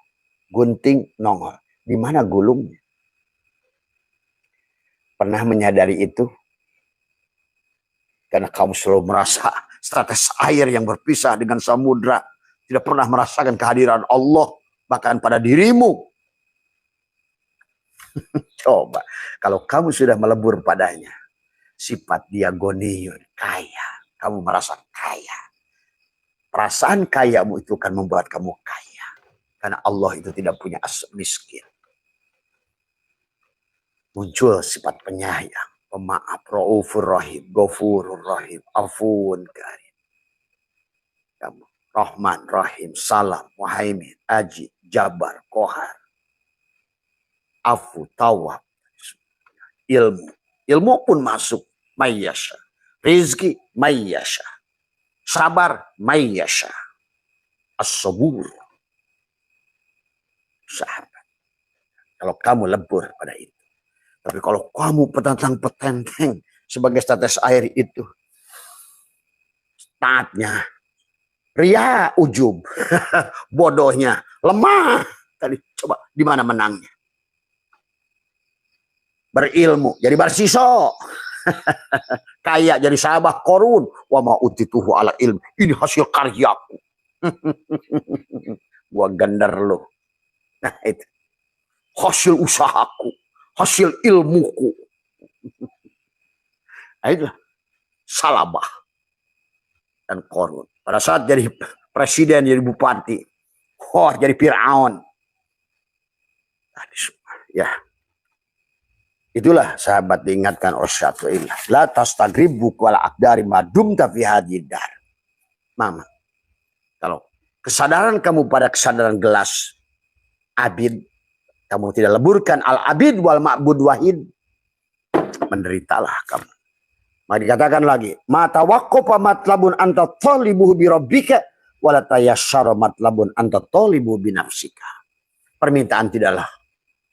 Gunting, nongol. Di mana gulungnya? Pernah menyadari itu? Karena kamu selalu merasa setetes air yang berpisah dengan samudra. Tidak pernah merasakan kehadiran Allah. Bahkan pada dirimu. Coba. Kalau kamu sudah melebur padanya. Sifat dia goniun. Kaya. Kamu merasa kaya. Perasaan kayamu itu akan membuat kamu kaya. Karena Allah itu tidak punya miskin. Muncul sifat penyayang. Pemaaf. Ra'ufur rahim. Ghafurur rahim. Afun karim. Kamu. Rahman, Rahim, Salam, Muhaimin, Aji, Jabar, Kohar. Afu, Tawab. Ilmu. Ilmu pun masuk. Mayyasha. Rizki, Mayyasha. Sabar, Mayyasha. As-sabur. Sahabat. Kalau kamu lebur pada itu. Tapi kalau kamu petentang-petenteng sebagai tetes air itu. Taatnya. Ria, ujub. Bodohnya. Lemah. Tadi coba di mana menangnya? Berilmu. Jadi barsiso. Kaya jadi sahabat korun. Wa ma utituhu ala ilmu. Ini hasil karyaku. Gua gender lu. Nah itu. Hasil usahaku. Hasil ilmuku. Nah itu. Salabah. Dan korun. Pada saat jadi presiden, jadi bupati. Oh, jadi Fir'aun. Ya. Itulah sahabat diingatkan oleh Syaikhullah. La tastagribu wala akdari madum tafi hadidar. Mama. Kalau kesadaran kamu pada kesadaran gelas abid. Kamu tidak leburkan al-abid wal ma'bud wahid. Menderitalah kamu. Maka dikatakan lagi, mata waqqafa matlabun anta talibuhu bi rabbika wala tayassara matlabun anta talibuhu bi nafsika. Permintaan tidaklah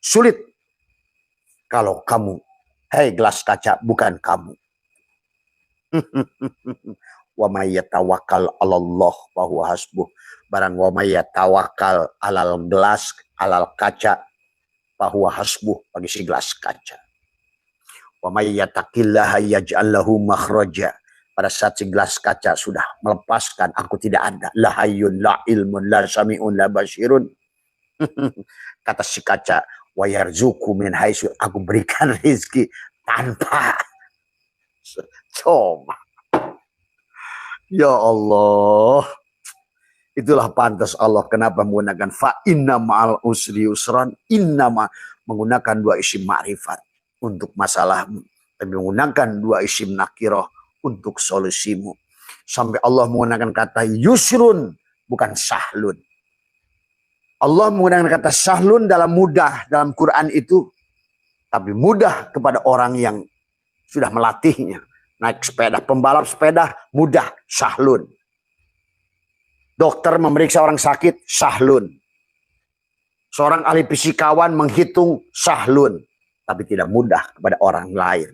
sulit kalau kamu, hei gelas kaca, bukan kamu. Wa may yatawakkal 'alallah fa huwa hasbuh. Barang wa may yatawakkal 'alal gelas, 'alal kaca fa huwa hasbuh, bagi si gelas kaca. Wa may yattaqillaha yaj'al lahu makhraja. Pada saat si gelas kaca sudah melepaskan, aku tidak ada. La hayyun, la ilmun, la sami'un, la basirun. Kata si kaca, wa yarzuku min haitsu, aku berikan rezeki tanpa. Coba. Ya Allah. Itulah pantas Allah kenapa menggunakan fa inna ma'al usri yusran. Inna menggunakan dua isim ma'rifat untuk masalahmu. Tapi menggunakan dua isim nakirah untuk solusimu. Sampai Allah menggunakan kata yusrun, bukan sahlun. Allah menggunakan kata sahlun dalam mudah dalam Quran itu. Tapi mudah kepada orang yang sudah melatihnya. Naik sepeda, pembalap sepeda mudah, sahlun. Dokter memeriksa orang sakit, sahlun. Seorang ahli fisikawan menghitung, sahlun. Tapi tidak mudah kepada orang lain.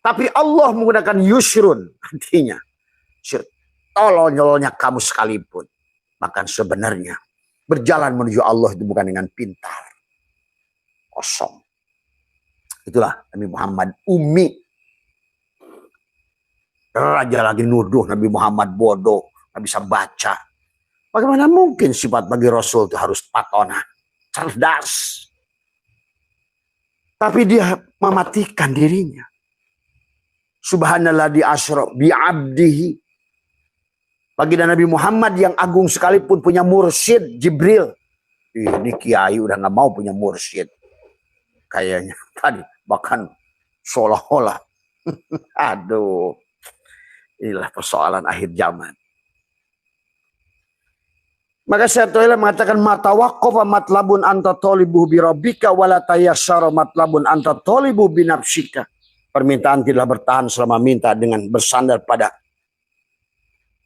Tapi Allah menggunakan yusrun. Artinya, tolol-nyololnya kamu sekalipun. Bahkan sebenarnya, berjalan menuju Allah itu bukan dengan pintar. Kosong. Itulah Nabi Muhammad ummi. Raja lagi nuduh Nabi Muhammad bodoh. Nggak bisa baca. Bagaimana mungkin sifat bagi Rasul itu harus patona. Cerdas. Tapi dia mematikan dirinya. Subhanallah di asra bi'abdihi. Bagi Nabi Muhammad yang agung sekalipun punya mursyid Jibril. Ini kiai udah nggak mau punya mursyid. Kayaknya tadi bahkan seolah-olah. Aduh. Inilah persoalan akhir zaman. Maka Syaikhul mengatakan mata waqafa matlabun anta talibu bi rabbika wala tayassara matlabun anta talibu bi nafsika. Permintaan tidaklah bertahan selama minta dengan bersandar pada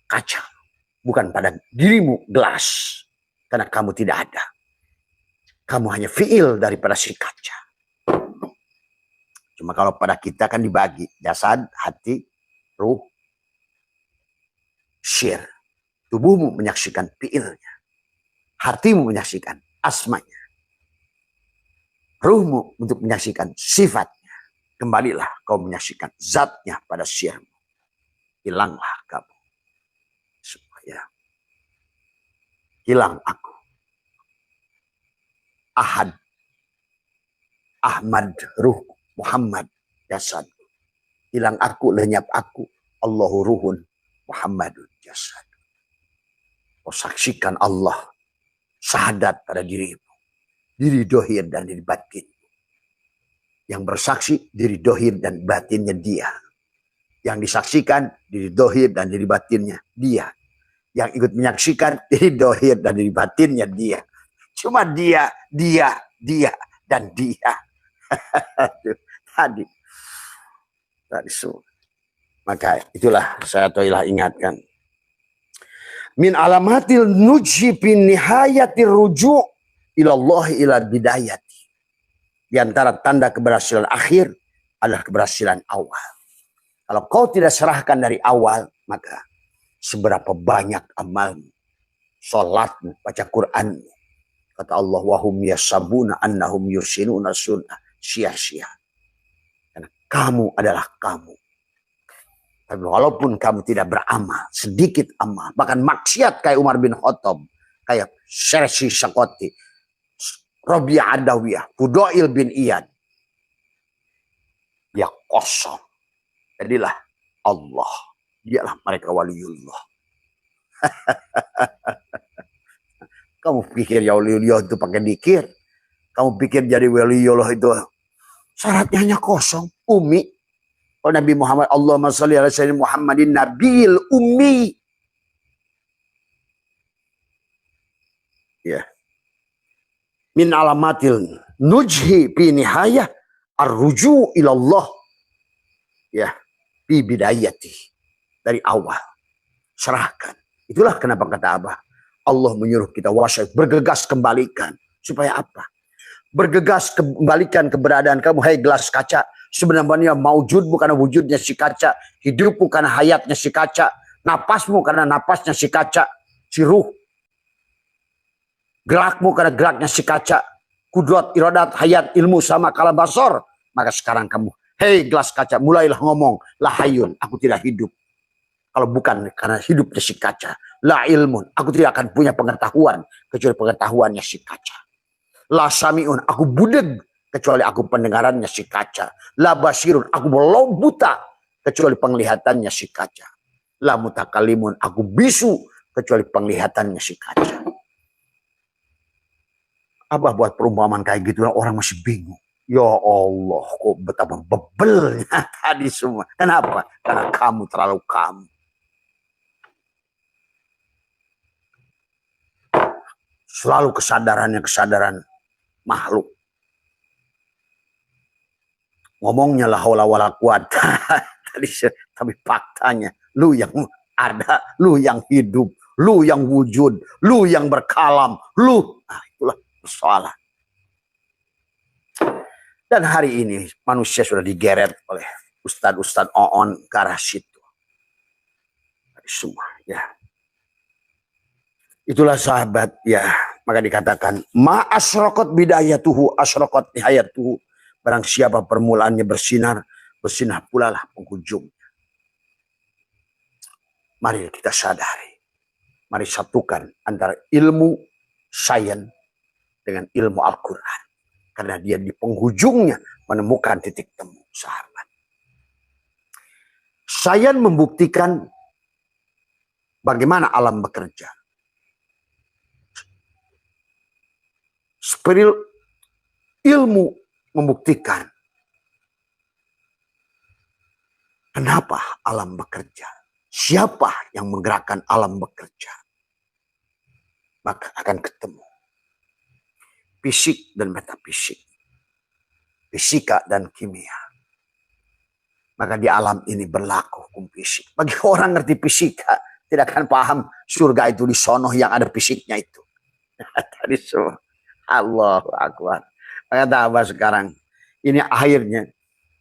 kaca, bukan pada dirimu gelas. Karena kamu tidak ada. Kamu hanya fiil daripada si kaca. Cuma kalau pada kita kan dibagi jasad, hati, ruh, syir. Tubuhmu menyaksikan fiilnya. Hatimu menyaksikan asmanya. Ruhmu untuk menyaksikan sifatnya. Kembalilah kau menyaksikan zatnya pada syirmu. Hilanglah kamu. Supaya hilang aku. Ahad. Ahmad ruh. Muhammad jasad. Hilang aku, lenyap aku. Allahu ruhun. Muhammadun jasad. Kau saksikan Allah. Syahadat pada dirimu. Diri dohir dan diri batin. Yang bersaksi diri dohir dan batinnya dia. Yang disaksikan diri dohir dan diri batinnya dia. Yang ikut menyaksikan diri dohir dan diri batinnya dia. Cuma dia, dan dia. Tadi semua. Maka itulah saya telah ingatkan. Min alamatil nujhi bin nihayatir ruju' ilallah ila bidayati. Di antara tanda keberhasilan akhir adalah keberhasilan awal. Kalau kau tidak serahkan dari awal, maka seberapa banyak amalmu, salatmu, baca Qur'anmu. Kata Allah, wahum yasabuna annahum yusinuna sunnah, sia-sia. Karena kamu adalah kamu. Tapi walaupun kamu tidak beramal, sedikit amal, bahkan maksiat kayak Umar bin Khattab, kayak Syersi Sakoti, Rabi'ah Adawiyah, Fudail bin Iyad, ya kosong. Jadilah Allah, dialah mereka waliullah. Kamu pikir ya waliullah itu pakai dikir? Kamu pikir jadi waliullah itu syaratnya hanya kosong, umi? Oh Nabi Muhammad, Allahumma sholli ala sayyidina Muhammadin nabil ummi. Ya. Min alamatil nujhi fi nihayah arruju ilallah. Ya, fi bidayati. Dari awal. Serahkan. Itulah kenapa kata Abah. Allah menyuruh kita wasyai, bergegas kembalikan. Supaya apa? Bergegas kembalikan keberadaan kamu. Hai gelas kaca. Sebenarnya maujud bukan wujudnya si kaca. Hidupmu karena hayatnya si kaca. Napasmu karena napasnya si kaca. Si ruh. Gerakmu karena geraknya si kaca. Kudrat, iradat, hayat, ilmu sama kala basor. Maka sekarang kamu, hei gelas kaca, mulailah ngomong. La hayun, aku tidak hidup. Kalau bukan karena hidupnya si kaca. La ilmun, aku tidak akan punya pengetahuan. Kecuali pengetahuannya si kaca. La samiun, aku budeg. Kecuali aku pendengarannya si kaca. La basirun, aku belum buta. Kecuali penglihatannya si kaca. La mutakalimun, aku bisu. Kecuali penglihatannya si kaca. Abah buat perumpamaan kayak gitu, orang masih bingung. Ya Allah, kok betapa bebelnya tadi semua. Kenapa? Karena kamu terlalu kamu. Selalu kesadaran makhluk. Ngomongnya la haula wala quwata. Tapi faktanya, lu yang ada, lu yang hidup, lu yang wujud, lu yang berkalam, lu. Nah, itulah persoalan. Dan hari ini manusia sudah digeret oleh ustadz-ustadz oon ke arah situ. Semua, ya. Itulah sahabat, ya. Maka dikatakan, ma asyraqat bidayatuhu asyraqat nihayatuhu. Barang siapa permulaannya bersinar, bersinar pula lah penghujungnya. Mari kita sadari. Mari satukan antara ilmu sains dengan ilmu Al-Quran. Karena dia di penghujungnya menemukan titik temu, sahabat. Sains membuktikan bagaimana alam bekerja. Spiril ilmu membuktikan kenapa alam bekerja. Siapa yang menggerakkan alam bekerja? Maka akan ketemu fisik dan metafisik, fisika dan kimia. Maka di alam ini berlaku hukum fisik. Bagi orang ngerti fisika, tidak akan paham surga itu di sono yang ada fisiknya itu. Tadi semua. Allahu Akbar. Maka tambah sekarang. Ini akhirnya.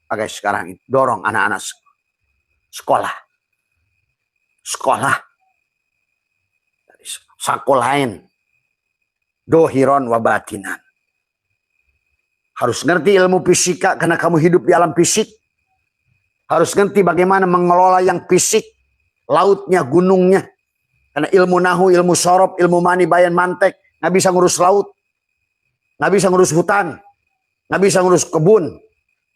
Maka sekarang ini dorong anak-anak sekolah. Sekolah. Sakolain. Dohiron wabatinan. Harus ngerti ilmu fisika karena kamu hidup di alam fisik. Harus ngerti bagaimana mengelola yang fisik. Lautnya, gunungnya. Karena ilmu nahu, ilmu sorob, ilmu mani, bayan, mantek. Nggak bisa ngurus laut. Nggak bisa ngurus hutan. Nggak bisa ngurus kebun.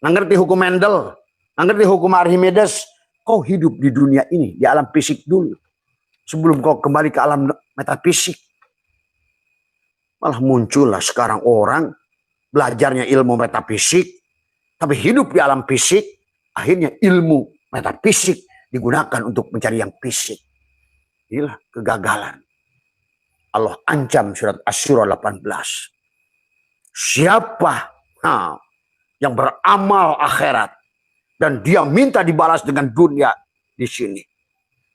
Nggak ngerti hukum Mendel. Nggak ngerti hukum Archimedes. Kau hidup di dunia ini. Di alam fisik dulu. Sebelum kau kembali ke alam metafisik. Malah muncullah sekarang orang. Belajarnya ilmu metafisik. Tapi hidup di alam fisik. Akhirnya ilmu metafisik digunakan untuk mencari yang fisik. Inilah kegagalan. Allah ancam surat Asy-Syura 18. Siapa yang beramal akhirat dan dia minta dibalas dengan dunia di sini,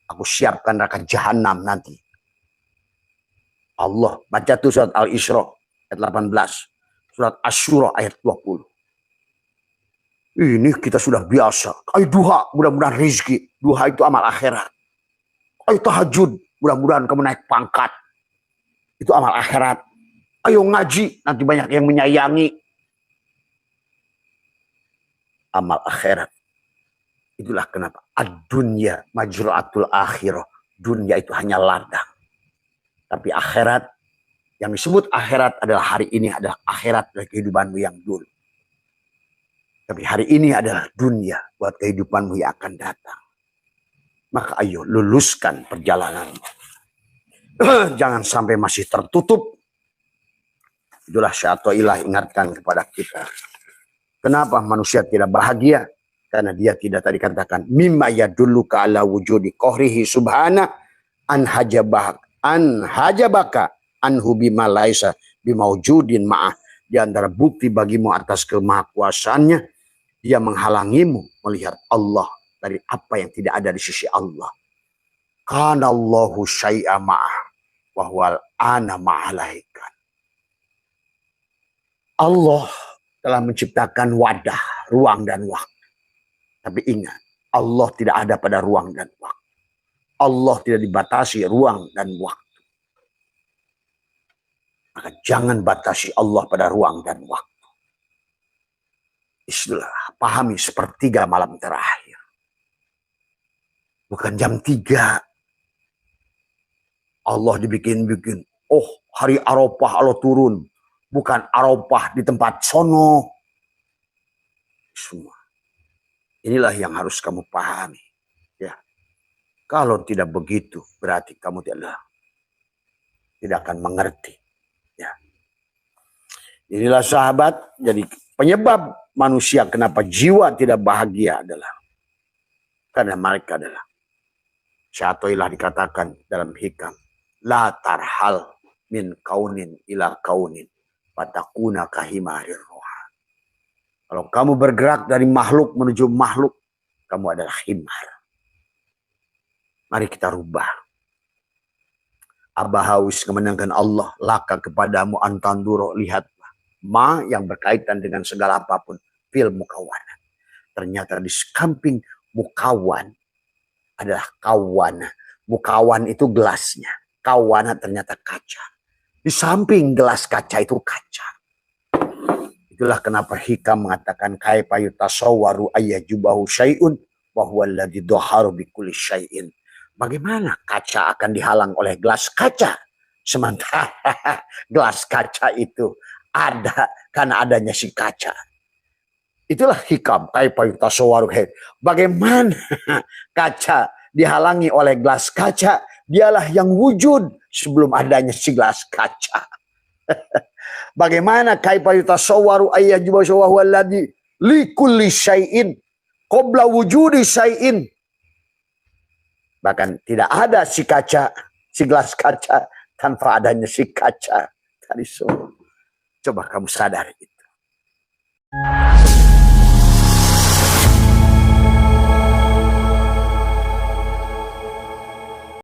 aku siapkan neraka jahanam nanti. Allah baca tuh surat Al-Isra ayat 18, surat Asy-Syura ayat 20. Ini kita sudah biasa. Ayo duha, mudah-mudahan rezeki. Duha itu amal akhirat. Ayo tahajud, mudah-mudahan kamu naik pangkat. Itu amal akhirat. Ayo ngaji, nanti banyak yang menyayangi. Amal akhirat. Itulah kenapa. Ad-dunya majru'atul akhirah. Dunia itu hanya ladang. Tapi akhirat, yang disebut akhirat adalah hari ini adalah akhirat dari kehidupanmu yang dulu. Tapi hari ini adalah dunia buat kehidupanmu yang akan datang. Maka ayo luluskan perjalananmu. Jangan sampai masih tertutup. Itulah Syaitanillah ingatkan kepada kita. Kenapa manusia tidak bahagia? Karena dia tidak tadi katakan. Mimma yadulluka ala wujudi qahrihi subhana an hajabaka anhu bima laisa bimaujudin ma'ah. Di antara bukti bagimu atas kemahakuasaannya. Dia menghalangimu melihat Allah dari apa yang tidak ada di sisi Allah. Kana Allahu syai'a ma'ah wa huwal ana ma'alaikan. Allah telah menciptakan wadah, ruang dan waktu. Tapi ingat, Allah tidak ada pada ruang dan waktu. Allah tidak dibatasi ruang dan waktu. Maka jangan batasi Allah pada ruang dan waktu. Istilah pahami sepertiga malam terakhir. Bukan jam 3. Allah dibikin-bikin. Oh, hari Arafah Allah turun. Bukan Arafah di tempat sono. Semua. Inilah yang harus kamu pahami. Ya. Kalau tidak begitu, berarti kamu tidak akan mengerti. Ya. Inilah sahabat. Jadi penyebab manusia kenapa jiwa tidak bahagia adalah karena mereka adalah Syaitanillah dikatakan dalam hikam la tarhal min kaunin ila kaunin fatakuna kahimarir roha. Kalau kamu bergerak dari makhluk menuju makhluk, kamu adalah himar. Mari kita rubah. Abahaus kemenangan Allah laka kepadamu antanduro, lihatlah ma yang berkaitan dengan segala apapun fil mukawana. Ternyata di samping mukawan adalah kawana. Mukawan itu gelasnya. Kawana ternyata kaca. Di samping gelas kaca itu kaca. Itulah kenapa hikam mengatakan kaifa yutasawwaru ayyajubahu syai'un wa huwa alladzi dhaharu bi kulli syai'in. Bagaimana kaca akan dihalang oleh gelas kaca? Sementara gelas kaca itu ada karena adanya si kaca. Itulah hikam. Bagaimana kaca dihalangi oleh gelas kaca? Dialah yang wujud sebelum adanya si gelas kaca. Bagaimana kaifa yutasawwaru ayyajiba sawahu alladhi li kulli syai'in qabla wujudi syai'in. Bahkan tidak ada si kaca, si gelas kaca tanpa adanya si kaca tadi. Coba kamu sadar itu.